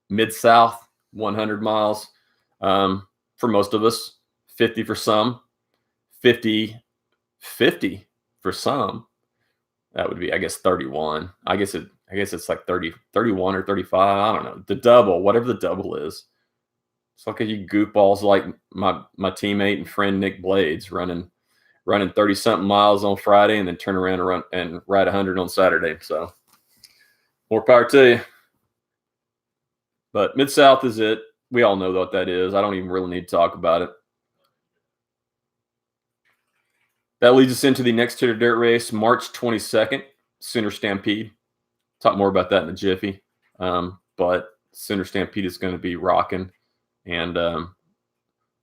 Mid-South, 100 miles for most of us, 50 for some, 50 for some. That would be, I guess, 31. I guess it's like 30, 31 or 35. I don't know. The double, whatever the double is. It's like you goofballs like my teammate and friend Nick Blades running 30-something miles on Friday and then turn around and ride 100 on Saturday. So more power to you. But Mid-South is it. We all know what that is. I don't even really need to talk about it. That leads us into the next Titter Dirt race, March 22nd, Sooner Stampede. Talk more about that in a jiffy. But Sooner Stampede is going to be rocking. And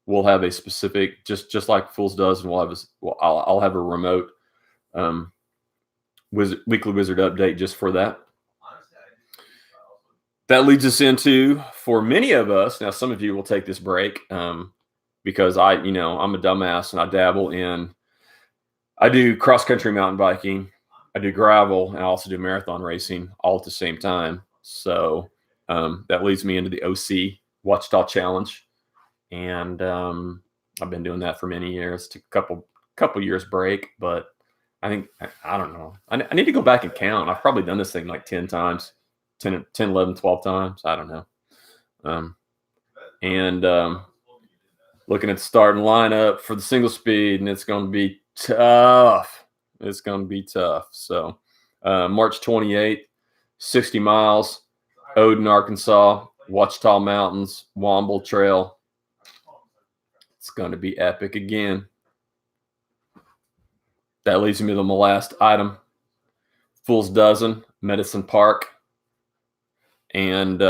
we'll have a specific, just like Fools does, and I'll have a remote weekly Wizard update just for that. That leads us into, for many of us, now some of you will take this break because I'm a dumbass and I dabble in, I do cross-country mountain biking, I do gravel, and I also do marathon racing all at the same time. So that leads me into the OC Watchdoll Challenge. And I've been doing that for many years. Took a couple years break, but I don't know. I need to go back and count. I've probably done this thing like 10 times, 10, 11, 12 times. I don't know. looking at the starting lineup for the single speed, and it's going to be tough. It's going to be tough. So March 28th, 60 miles, Odin, Arkansas, Ouachita Mountains, Womble Trail. It's going to be epic again. That leads me to my last item. Fool's Dozen, Medicine Park. And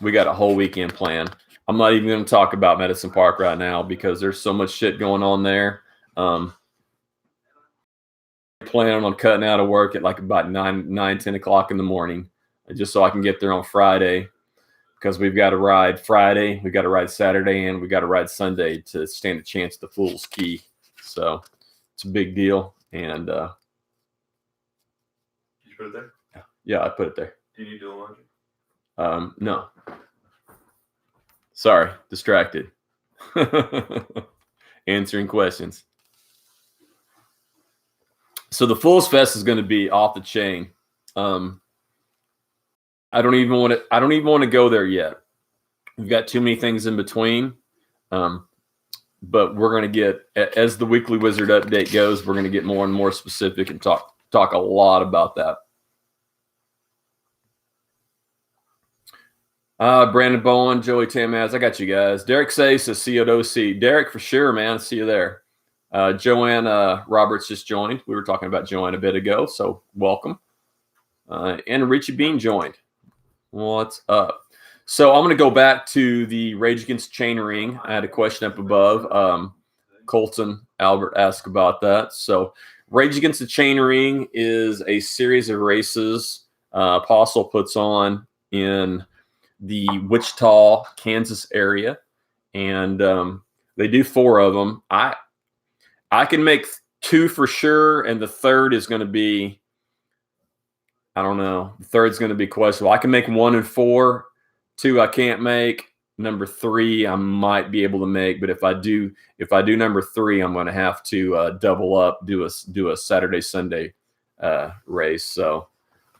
we got a whole weekend planned. I'm not even going to talk about Medicine Park right now because there's so much shit going on there. Planning on cutting out of work at like about 10 o'clock in the morning, just so I can get there on Friday, because we've got to ride Friday, we've got to ride Saturday, and we got to ride Sunday to stand a chance at the Fool's Key. So it's a big deal. And Did you put it there? yeah, I put it there. Do you need to do the laundry? No. Sorry, distracted. Answering questions. So the Fools Fest is going to be off the chain. I don't even want to go there yet. We've got too many things in between. But we're going to get, as the Weekly Wizard update goes, we're going to get more and more specific and talk a lot about that. Brandon Bowen, Joey Tamaz, I got you guys. Derek Say says, see you at OC. Derek, for sure, man. See you there. Joanne Roberts just joined. We were talking about Joanne a bit ago, so welcome. And Richie Bean joined. What's up? So I'm going to go back to the Rage Against Chain Ring. I had a question up above. Colton Albert asked about that. So Rage Against the Chain Ring is a series of races Apostle puts on in the Wichita, Kansas area. And they do 4 of them. I can make 2 for sure, and the third is going to be, I don't know. The third's going to be questionable. I can make 1 and 4. 2 I can't make. Number 3 I might be able to make, but if I do number 3, I'm going to have to double up, do a Saturday Sunday race. So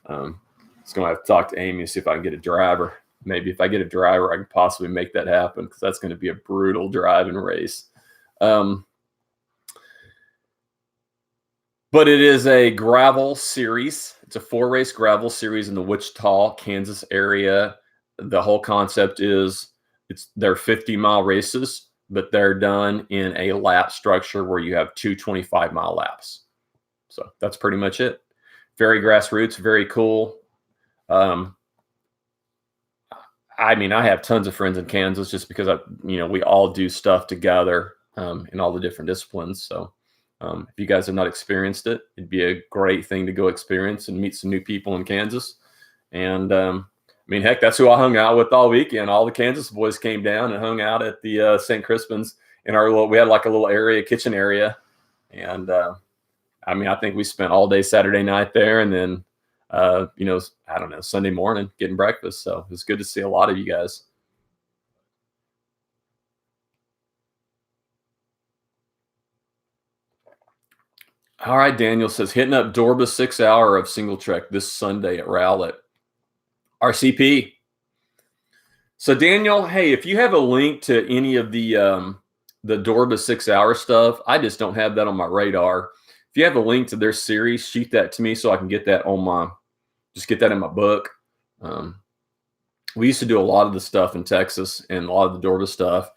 it's going to have to talk to Amy and see if I can get a driver. Maybe if I get a driver, I can possibly make that happen, because that's going to be a brutal driving race. But it is a gravel series. It's a 4-race gravel series in the Wichita, Kansas area. The whole concept is they're 50-mile races, but they're done in a lap structure where you have 2 25-mile laps. So that's pretty much it. Very grassroots, very cool. I mean, I have tons of friends in Kansas just because we all do stuff together in all the different disciplines. So if you guys have not experienced it, it'd be a great thing to go experience and meet some new people in Kansas. And I mean, heck, that's who I hung out with all weekend. All the Kansas boys came down and hung out at the St. Crispin's in we had like a little area, kitchen area. And I mean, I think we spent all day Saturday night there, and then I don't know, Sunday morning getting breakfast. So it was good to see a lot of you guys. All right, Daniel says, hitting up Dorba 6 hour of single trek this Sunday at Rowlett. RCP. So Daniel, hey, if you have a link to any of the Dorba 6 hour stuff, I just don't have that on my radar. If you have a link to their series, shoot that to me so I can get that get that in my book. We used to do a lot of the stuff in Texas and a lot of the Dorba stuff,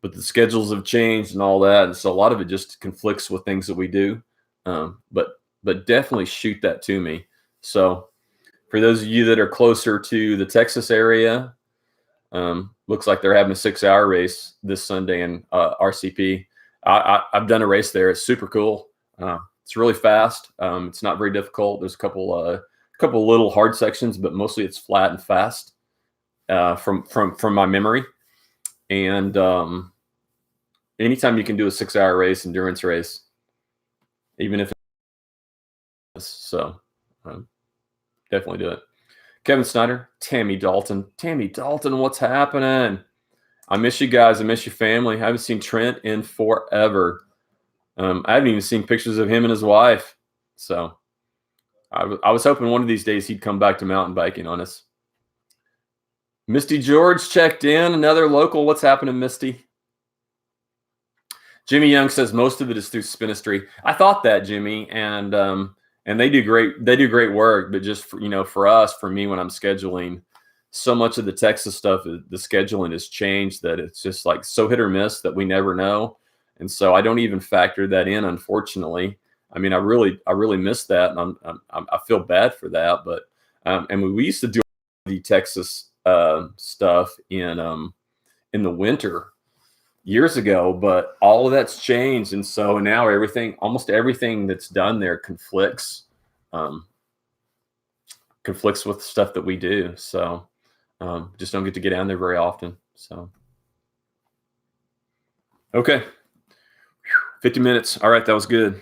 but the schedules have changed and all that. And so a lot of it just conflicts with things that we do. But definitely shoot that to me. So for those of you that are closer to the Texas area, looks like they're having a 6 hour race this Sunday in RCP. I've done a race there. It's super cool. It's really fast. It's not very difficult. There's a couple little hard sections, but mostly it's flat and fast from my memory. And anytime you can do a 6 hour race, endurance race, even if it's so, definitely do it. Kevin Snyder, Tammy Dalton, what's happening? I miss you guys. I miss your family. I haven't seen Trent in forever. I haven't even seen pictures of him and his wife. So I was hoping one of these days he'd come back to mountain biking on us. Misty George checked in, another local. What's happening, Misty? Jimmy Young says most of it is through Spinistry. I thought that, Jimmy, and they do great. They do great work, but just for us, for me, when I'm scheduling, so much of the Texas stuff, the scheduling has changed that it's just like so hit or miss that we never know, and so I don't even factor that in. Unfortunately, I mean, I really miss that, and I feel bad for that. But and we used to do the Texas stuff in the winter years ago, but all of that's changed, and so now almost everything that's done there conflicts with stuff that we do. So just don't get to get down there very often. So okay, 50 minutes. All right, that was good.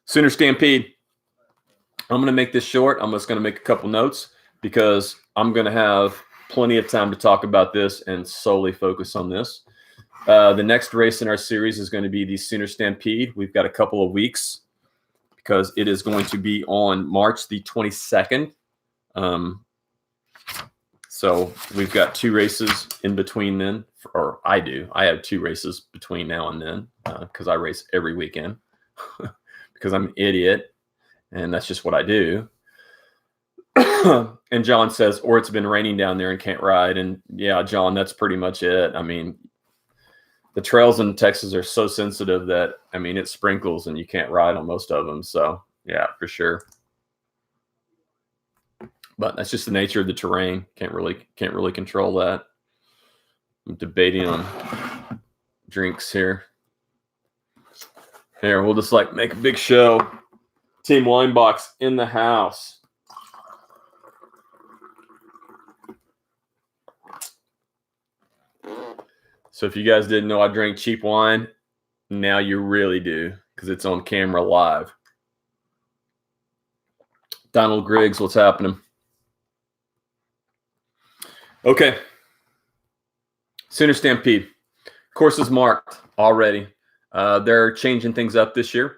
Sooner Stampede. I'm going to make this short. I'm just going to make a couple notes because I'm going to have plenty of time to talk about this and solely focus on this. The next race in our series is going to be the Sooner Stampede. We've got a couple of weeks because it is going to be on March the 22nd. So we've got 2 races in between then, or I do. I have 2 races between now and then because I race every weekend because I'm an idiot and that's just what I do. And John says, or it's been raining down there and can't ride. And yeah, John, that's pretty much it. I mean, the trails in Texas are so sensitive that, I mean, it sprinkles and you can't ride on most of them. So yeah, for sure. But that's just the nature of the terrain. Can't really control that. I'm debating on drinks here. Here, we'll just like make a big show. Team Wine Box in the house. So if you guys didn't know I drank cheap wine, now you really do because it's on camera live. Donald Griggs, what's happening? Okay. Sooner Stampede. Course is marked already. They're changing things up this year.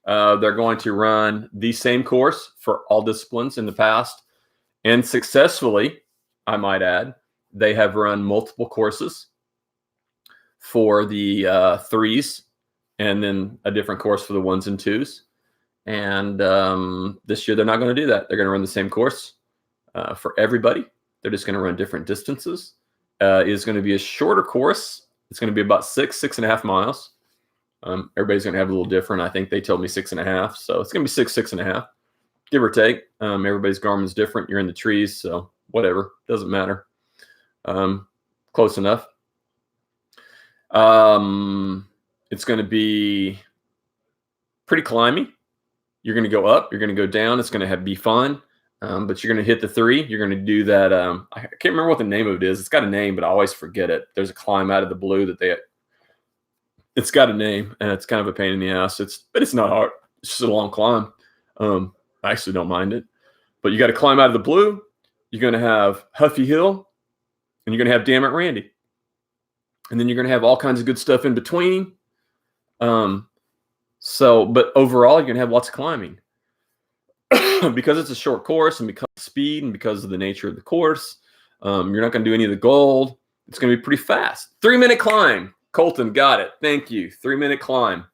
They're going to run the same course for all disciplines in the past. And successfully, I might add, they have run multiple courses for the 3s and then a different course for the 1s and 2s. And this year, they're not going to do that. They're going to run the same course for everybody. They're just going to run different distances. It's going to be a shorter course. It's going to be about 6.5 miles. Everybody's going to have a little different. I think they told me 6.5. So it's going to be 6.5, give or take. Everybody's Garmin's different. You're in the trees, so whatever. Doesn't matter. Close enough. It's going to be pretty climby. You're going to go up. You're going to go down. It's going to be fun. But you're going to hit the 3. You're going to do that. I can't remember what the name of it is. It's got a name, but I always forget it. There's a climb out of the blue that it's got a name, and it's kind of a pain in the ass. But it's not hard. It's just a long climb. I actually don't mind it. But you got to climb out of the blue. You're going to have Huffy Hill, and you're going to have Damn It Randy. And then you're going to have all kinds of good stuff in between. But overall, you're going to have lots of climbing. Because it's a short course and because of speed and because of the nature of the course, you're not going to do any of the gold. It's going to be pretty fast. 3-minute climb. Colton, got it. Thank you. 3-minute climb.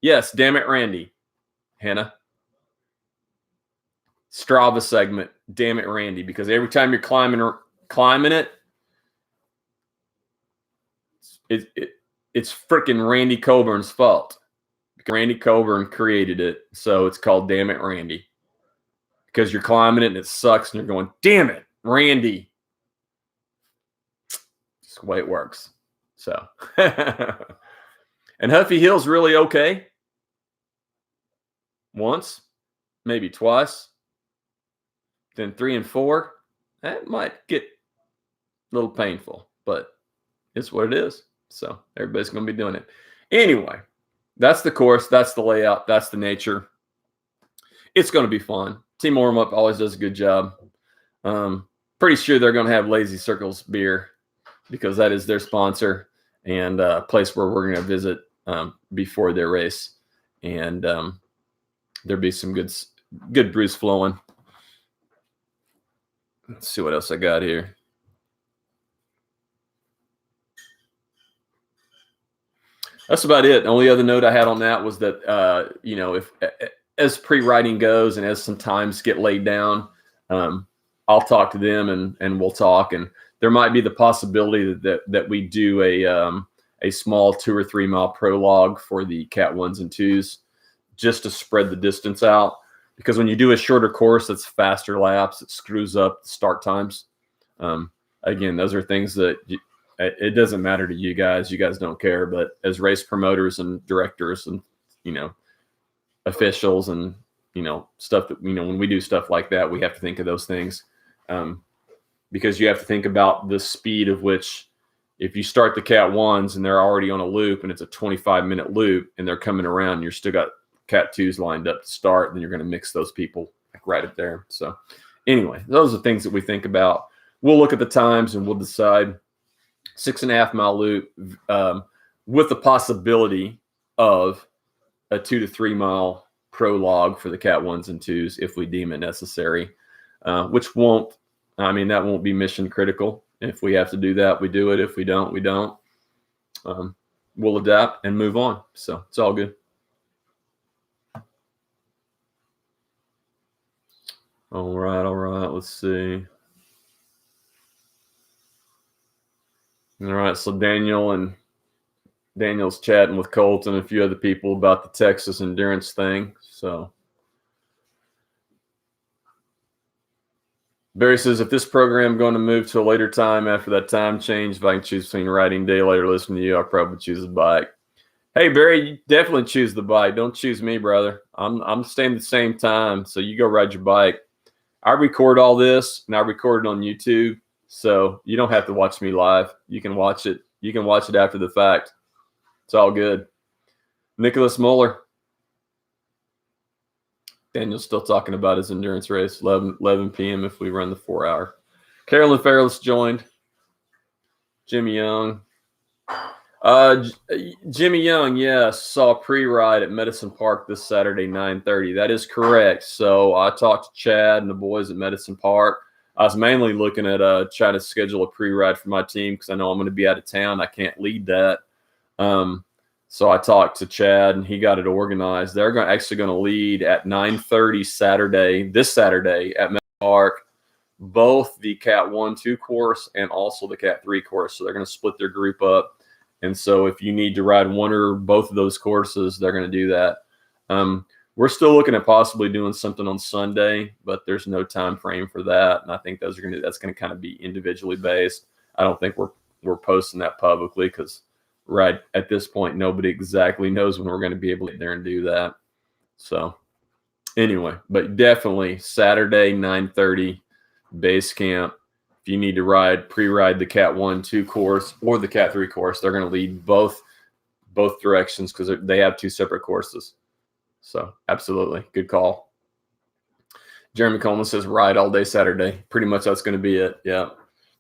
Yes, Damn It Randy. Hannah. Strava segment. Damn It Randy. Because every time you're climbing it, it's freaking Randy Coburn's fault. Because Randy Coburn created it, so it's called Damn It Randy. Because you're climbing it and it sucks and you're going, damn it, Randy. That's the way it works. So, and Huffy Hill's really okay. Once, maybe twice. Then 3 and 4, that might get a little painful, but it's what it is. So everybody's going to be doing it. Anyway, that's the course. That's the layout. That's the nature. It's going to be fun. Team Warm Up always does a good job. Pretty sure they're going to have Lazy Circles beer because that is their sponsor and a place where we're going to visit before their race. And there'll be some good brews flowing. Let's see what else I got here. That's about it. The only other note I had on that was that, if as pre-writing goes and as some times get laid down, I'll talk to them and we'll talk. And there might be the possibility that we do a small 2 or 3 mile prologue for the Cat 1s and 2s just to spread the distance out. Because when you do a shorter course that's faster laps, it screws up the start times. Again, those are things that it doesn't matter to you guys. You guys don't care. But as race promoters and directors and, officials and, stuff that, when we do stuff like that, we have to think of those things. Because you have to think about the speed of which, if you start the Cat 1s and they're already on a loop and it's a 25-minute loop and they're coming around, and you're still got Cat 2s lined up to start, then you're going to mix those people like right up there. So anyway, those are things that we think about. We'll look at the times and we'll decide 6.5 mile loop with the possibility of a 2 to 3 mile prologue for the Cat 1s and 2s if we deem it necessary, which that won't be mission critical. If we have to do that, we do it. If we don't, we don't. We'll adapt and move on. So it's all good. All right. Let's see. All right. So Daniel's chatting with Colt and a few other people about the Texas endurance thing. So Barry says, if this program going to move to a later time after that time change, if I can choose between riding daylight or listening to you, I'll probably choose the bike. Hey, Barry, you definitely choose the bike. Don't choose me, brother. I'm staying the same time, so you go ride your bike. I record all this, and I record it on YouTube, so you don't have to watch me live. You can watch it. You can watch it after the fact. It's all good. Nicholas Muller. Daniel's still talking about his endurance race, 11 p.m. if we run the 4 hour. Carolyn Farrell's joined. Jimmy Young. Jimmy Young, yes, saw pre-ride at Medicine Park this Saturday, 9:30. That is correct. So I talked to Chad and the boys at Medicine Park. I was mainly looking at trying to schedule a pre-ride for my team because I know I'm going to be out of town. I can't lead that. So I talked to Chad and he got it organized. They're actually going to lead at 9:30 this Saturday at Medicine Park, both the Cat 1-2 course and also the Cat 3 course. So they're going to split their group up. And so if you need to ride one or both of those courses, they're going to do that. We're still looking at possibly doing something on Sunday, but there's no time frame for that. And I think that's going to kind of be individually based. I don't think we're posting that publicly because right at this point, nobody exactly knows when we're going to be able to get there and do that. So anyway, but definitely Saturday, 9:30 base camp. If you need to pre-ride the Cat 1-2 course or the Cat 3 course, they're going to lead both directions because they have 2 separate courses. So absolutely, good call. Jeremy Coleman says ride all day Saturday. Pretty much that's going to be it. Yeah.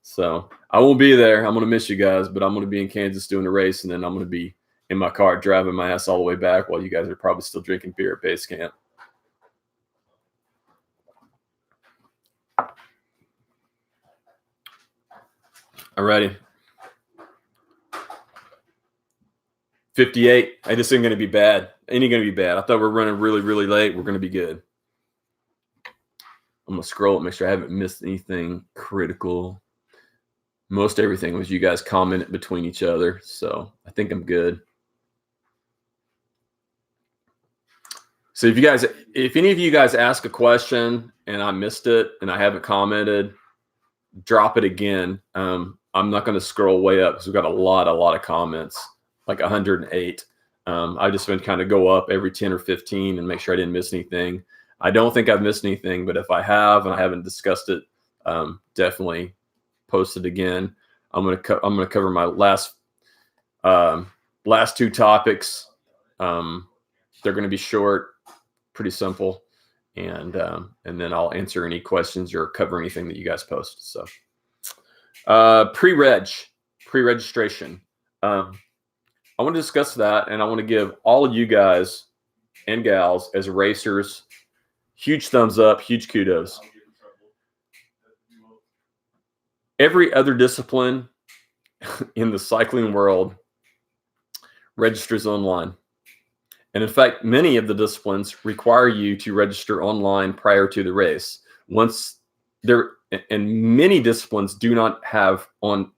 So I won't be there. I'm going to miss you guys, but I'm going to be in Kansas doing the race, and then I'm going to be in my car driving my ass all the way back while you guys are probably still drinking beer at base camp. Alrighty. 58. Hey, this ain't going to be bad. Ain't going to be bad. I thought we were running really, really late. We're going to be good. I'm going to scroll and make sure I haven't missed anything critical. Most everything was you guys commented between each other. So I think I'm good. So if any of you guys ask a question and I missed it and I haven't commented, drop it again. I'm not going to scroll way up because we've got a lot of comments, like 108. I just been kind of go up every 10 or 15 and make sure I didn't miss anything. I don't think I've missed anything, but if I have and I haven't discussed it, definitely post it again. I'm going to cover my last 2 topics. They're going to be short, pretty simple, and then I'll answer any questions or cover anything that you guys post. So pre-registration. I want to discuss that, and I want to give all of you guys and gals as racers huge thumbs up, huge kudos. Every other discipline in the cycling world registers online. And in fact, many of the disciplines require you to register online prior to the race. And many disciplines do not have on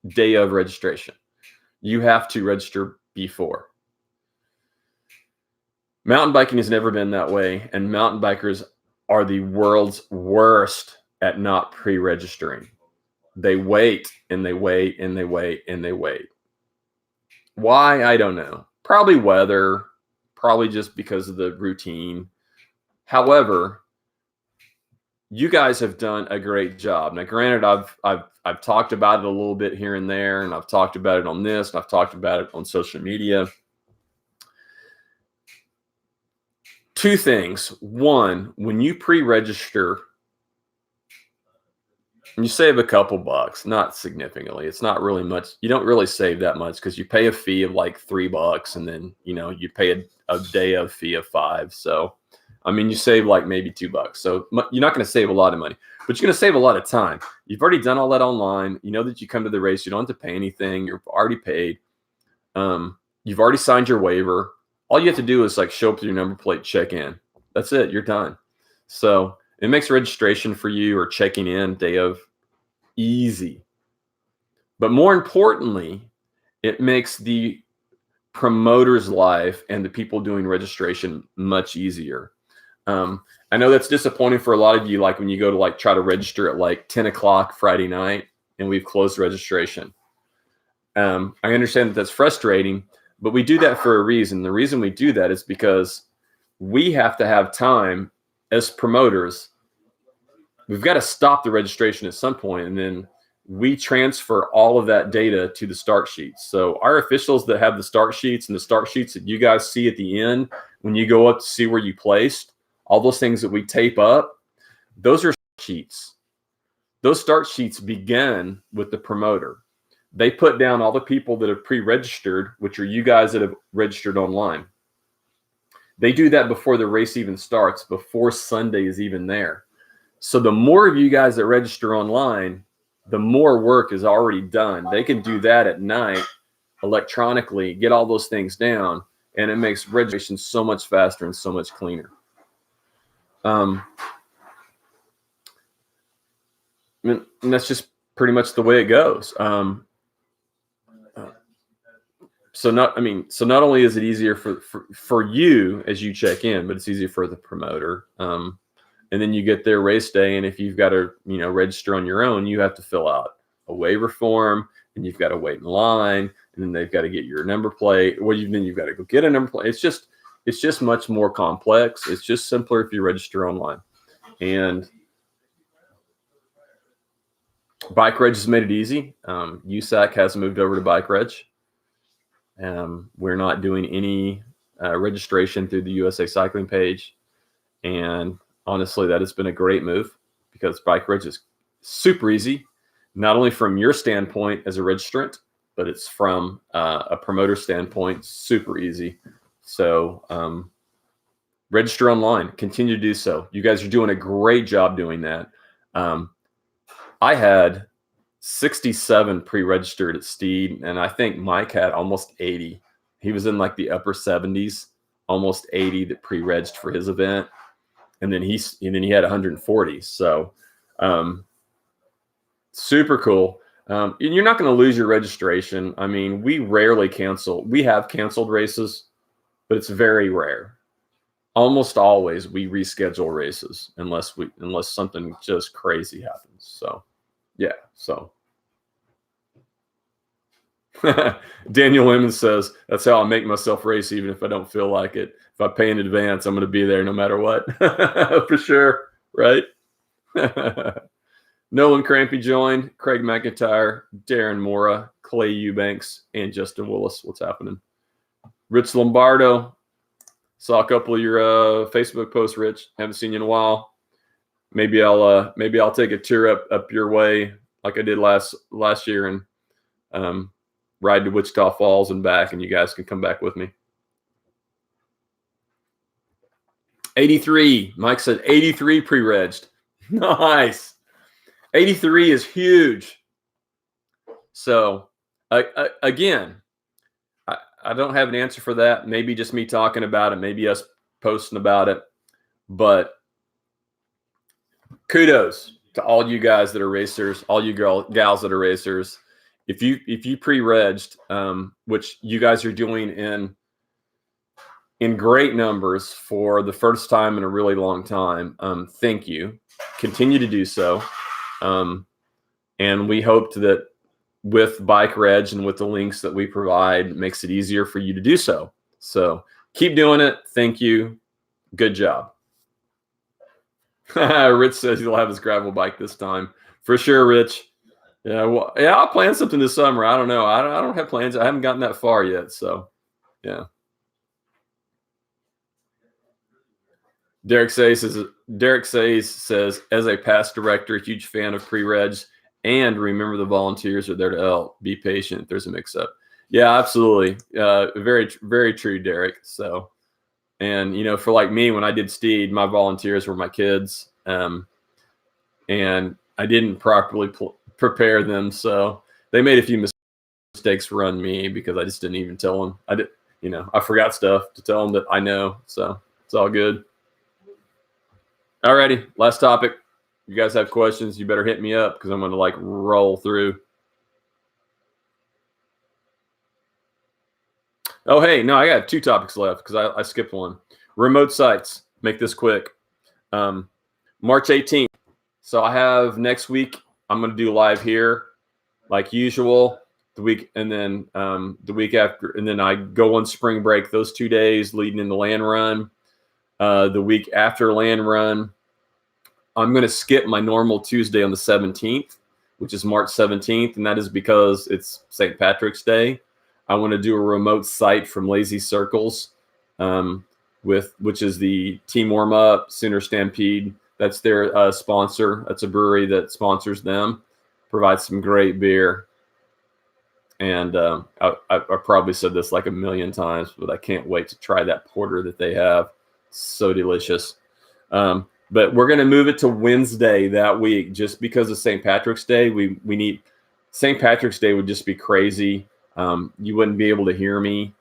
day of registration. You have to register before. Mountain biking has never been that way, and mountain bikers are the world's worst at not pre-registering. They wait and they wait and they wait and they wait. Why? I don't know. Probably weather, probably just because of the routine. However, you guys have done a great job. Now, granted, I've talked about it a little bit here and there, and I've talked about it on this, and I've talked about it on social media. Two things. One, when you pre-register, you save a couple bucks, not significantly. It's not really much. You don't really save that much because you pay a fee of like $3, and then you pay a day of fee of $5. So, I mean, you save like maybe $2. So you're not going to save a lot of money, but you're going to save a lot of time. You've already done all that online. You know that you come to the race, you don't have to pay anything. You're already paid. You've already signed your waiver. All you have to do is like show up with your number plate, check in. That's it. You're done. So it makes registration for you or checking in day of easy. But more importantly, it makes the promoter's life and the people doing registration much easier. I know that's disappointing for a lot of you, like when you go to like try to register at like 10 o'clock Friday night and we've closed registration. I understand that that's frustrating, but we do that for a reason. The reason we do that is because we have to have time as promoters. We've got to stop the registration at some point, and then we transfer all of that data to the start sheets. So our officials that have the start sheets and the start sheets that you guys see at the end, when you go up to see where you placed, all those things that we tape up, those are sheets. Those start sheets begin with the promoter. They put down all the people that have pre-registered, which are you guys that have registered online. They do that before the race even starts, before Sunday is even there. So the more of you guys that register online, the more work is already done. They can do that at night electronically, get all those things down, and it makes registration so much faster and so much cleaner. And that's just pretty much the way it goes. So not only is it easier for you as you check in, but it's easier for the promoter. And then you get there race day, and if you've got to register on your own, you have to fill out a waiver form, and you've got to wait in line, and then they've got to get your number plate. Then you've got to go get a number plate. It's just much more complex. It's just simpler if you register online. And Bike Reg has made it easy. USAC has moved over to Bike Reg. We're not doing any registration through the USA Cycling page. And honestly, that has been a great move because Bike Reg is super easy, not only from your standpoint as a registrant, but it's from a promoter standpoint, super easy. So register online, continue to do so. You guys are doing a great job doing that. I had 67 pre-registered at Steed, and I think Mike had almost 80. He was in like the upper 70s, almost 80 that pre-regged for his event, and then he had 140. So super cool. And you're not going to lose your registration. I mean, we rarely cancel. We have canceled races, but it's very rare. Almost always we reschedule races unless something just crazy happens. So yeah. So Daniel Emmons says, that's how I make myself race, even if I don't feel like it. If I pay in advance, I'm going to be there no matter what. For sure. Right. Nolan Crampy joined, Craig McIntyre, Darren Mora, Clay Eubanks, and Justin Willis. What's happening? Rich Lombardo. Saw a couple of your Facebook posts, Rich. Haven't seen you in a while. Maybe I'll take a tour up your way like I did last year and ride to Wichita Falls and back, and you guys can come back with me. 83. Mike said 83 pre-regged. Nice. 83 is huge. So again, I don't have an answer for that. Maybe just me talking about it, maybe us posting about it. But kudos to all you guys that are racers, all you gals that are racers. If you pre-regged, which you guys are doing in great numbers for the first time in a really long time, thank you. Continue to do so. And we hope that with Bike Reg and with the links that we provide, it makes it easier for you to do so. So keep doing it. Thank you. Good job. Rich says he'll have his gravel bike this time. For sure, Rich. Yeah, well, yeah, I'll plan something this summer. I don't know. I don't have plans. I haven't gotten that far yet. So, yeah. Derek says, as a past director, huge fan of pre-regs, and remember the volunteers are there to help. Be patient. There's a mix-up. Yeah, absolutely. Very, very true, Derek. So, and for like me, when I did Steed, my volunteers were my kids, and I didn't properly prepare them, so they made a few mistakes run me because I just didn't even tell them. I forgot stuff to tell them that I know. So it's all good. Alrighty, last topic. You guys have questions, you better hit me up because I'm going to roll through. Oh, hey, no, I got 2 topics left because I skipped one. Remote sites. Make this quick. March 18th. So I have next week, I'm going to do live here like usual. The week, and then the week after, and then I go on spring break those 2 days leading into Land Run. The week after Land Run, I'm going to skip my normal Tuesday on the 17th, which is March 17th, and that is because it's St. Patrick's Day. I want to do a remote site from Lazy Circles, which is the Team Warm Up, Sooner Stampede. That's their sponsor. That's a brewery that sponsors them. Provides some great beer. And I probably said this like a million times, but I can't wait to try that porter that they have. So delicious. But we're going to move it to Wednesday that week just because of St. Patrick's Day. We need St. Patrick's Day would just be crazy. You wouldn't be able to hear me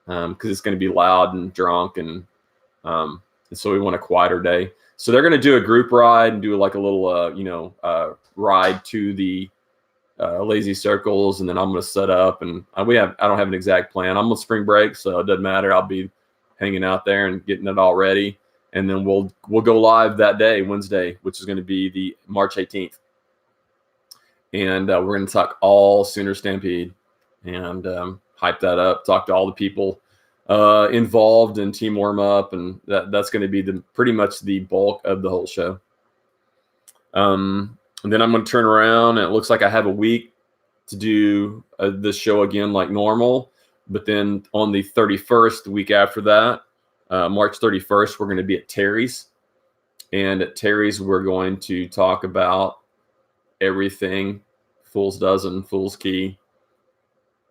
because it's going to be loud and drunk. And so we want a quieter day. So they're going to do a group ride and do like a little, ride to the Lazy Circles. And then I'm going to set up and I don't have an exact plan. I'm on spring break, so it doesn't matter. I'll be hanging out there and getting it all ready. And then we'll go live that day, Wednesday, which is going to be the March 18th. And we're going to talk all Sooner Stampede and hype that up, talk to all the people involved in Team Warm Up. And that's going to be pretty much the bulk of the whole show. And then I'm going to turn around and it looks like I have a week to do this show again like normal. But then on the 31st, the week after that, March 31st, we're going to be at Terry's. And at Terry's, we're going to talk about everything. Fool's Dozen, Fool's Key,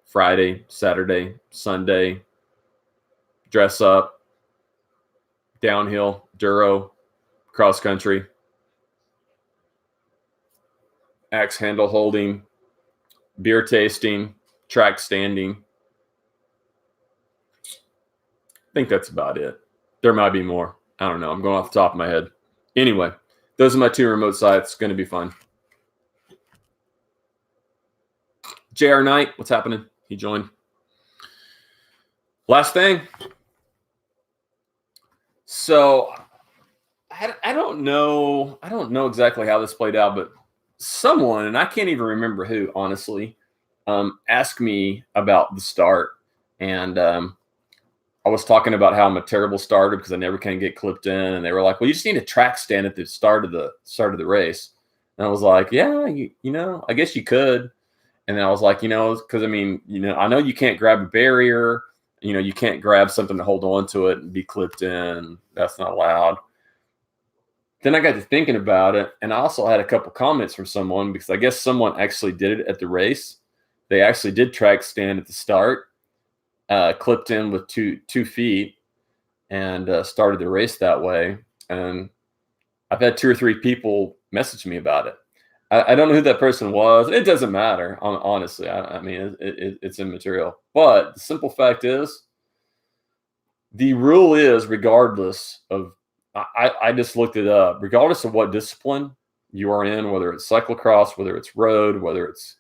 Friday, Saturday, Sunday, dress up, downhill, Duro, cross country, axe handle holding, beer tasting, track standing. I think that's about it. There might be more. I don't know. I'm going off the top of my head. Anyway, those are my 2 remote sites. It's going to be fun. JR Knight, what's happening? He joined. Last thing. So I don't know. I don't know exactly how this played out, but someone, and I can't even remember who, honestly, asked me about the start. And I was talking about how I'm a terrible starter because I never can get clipped in. And they were like, well, you just need a track stand at the start of the race. And I was like, yeah, I guess you could. And then I was like, because I know you can't grab a barrier. You can't grab something to hold on to it and be clipped in. That's not allowed. Then I got to thinking about it. And I also had a couple comments from someone because I guess someone actually did it at the race. They actually did track stand at the start. Clipped in with two feet and started the race that way. And I've had 2 or 3 people message me about it. I don't know who that person was. It doesn't matter, honestly. I mean, it's immaterial. But the simple fact is, the rule is regardless of, I just looked it up, regardless of what discipline you are in, whether it's cyclocross, whether it's road, whether it's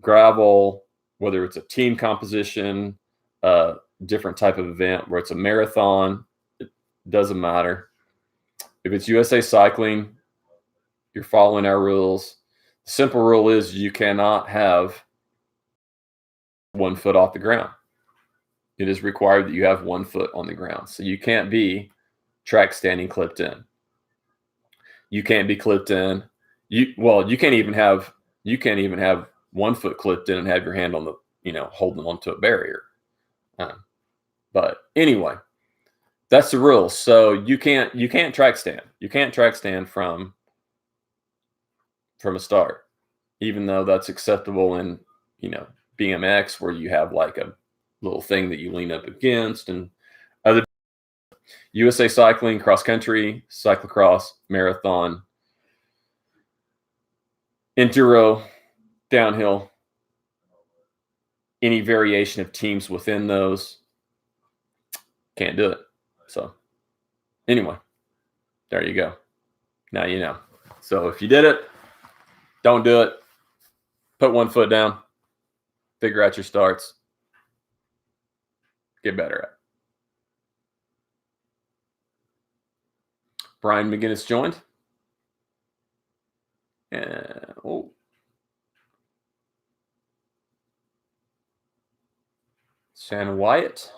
gravel, whether it's a team composition, different type of event, where it's a marathon, it doesn't matter. If it's USA Cycling, you're following our rules. The simple rule is you cannot have 1 foot off the ground. It is required that you have 1 foot on the ground. So you can't be track standing clipped in. You can't be clipped in. You can't even have 1 foot clipped in and have your hand on the, holding onto a barrier. But anyway, that's the rule. So you can't track stand. You can't track stand from a start, even though that's acceptable in, BMX, where you have like a little thing that you lean up against, and other USA Cycling, cross country, cyclocross, marathon, enduro, downhill, any variation of teams within those, can't do it. So anyway, there you go. Now you know. So if you did it, don't do it. Put 1 foot down. Figure out your starts. Get better at it. Brian McGinnis joined. And Shannon Wyatt.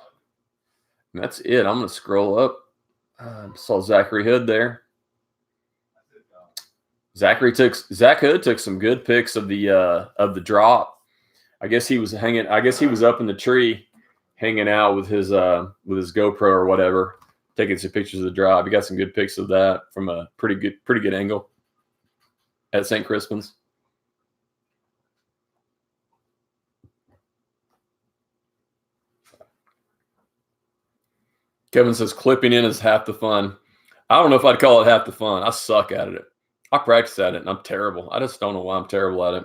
And that's it. I'm going to scroll up. Saw Zachary Hood there. Zach Hood took some good pics of the drop. I guess he was up in the tree hanging out with his GoPro or whatever, taking some pictures of the drop. He got some good pics of that from a pretty good angle at St. Crispin's. Kevin says clipping in is half the fun. I don't know if I'd call it half the fun. I suck at it. I practice at it, and I'm terrible. I just don't know why I'm terrible at it.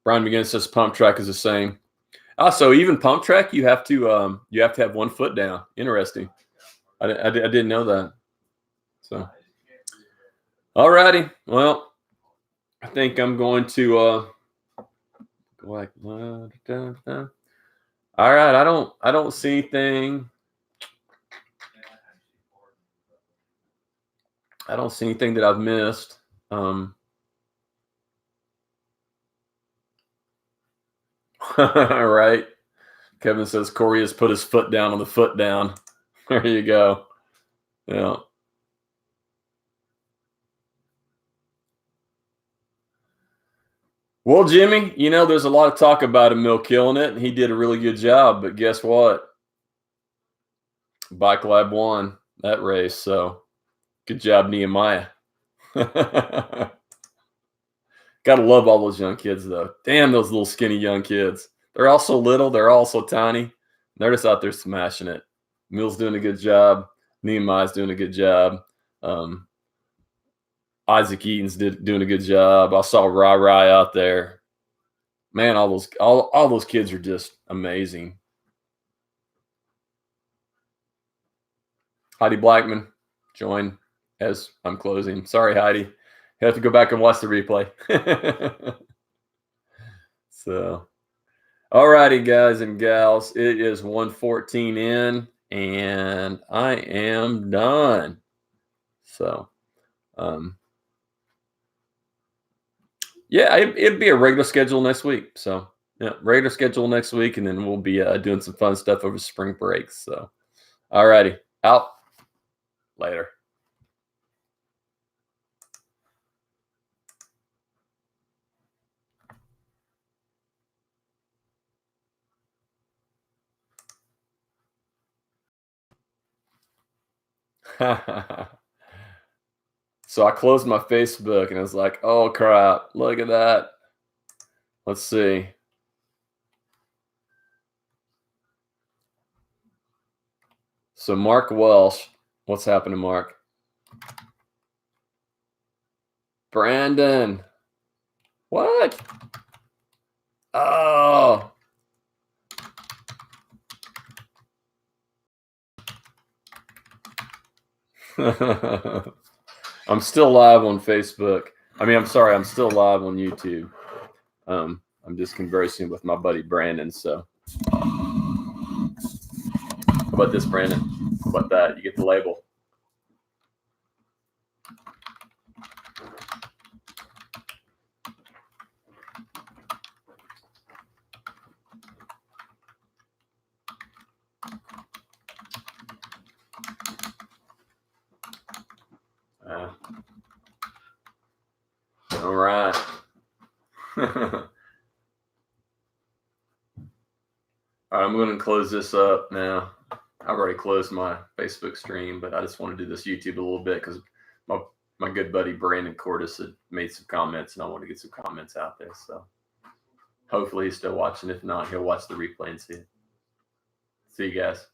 Brian McGinnis says pump track is the same. So even pump track, you have to have 1 foot down. Interesting. I didn't know that. So, all righty. Well, I think I'm going to go like. All right. I don't see anything. I don't see anything that I've missed. Right. Kevin says Corey has put his foot down on the foot down. There you go. Yeah. Well, Jimmy, there's a lot of talk about Emil killing it, and he did a really good job. But guess what? Bike Lab won that race. So good job, Nehemiah. Gotta love all those young kids, though. Damn, those little skinny young kids. They're all so little. They're all so tiny. They're just out there smashing it. Emil's doing a good job. Nehemiah's doing a good job. Isaac Eaton's doing a good job. I saw Rai out there. Man, all those kids are just amazing. Heidi Blackman, join as I'm closing. Sorry, Heidi. You have to go back and watch the replay. So, all righty, guys and gals. It is 1:14 in, and I am done. So, yeah, it'd be a regular schedule next week. So, yeah, regular schedule next week, and then we'll be doing some fun stuff over spring break. So, all righty, out. Later. So I closed my Facebook and I was like, oh crap, look at that. Let's see. So Mark Welsh, what's happening, Mark? Brandon, What? Oh. I'm still live on Facebook. I'm sorry, I'm still live on YouTube. I'm just conversing with my buddy Brandon. So, how about this, Brandon? How about that? You get the label. All right. All right, I'm going to close this up now. I've already closed my Facebook stream, but I just want to do this YouTube a little bit because my good buddy Brandon Cordes had made some comments, and I want to get some comments out there. So hopefully he's still watching. If not, he'll watch the replay and see it. See you guys.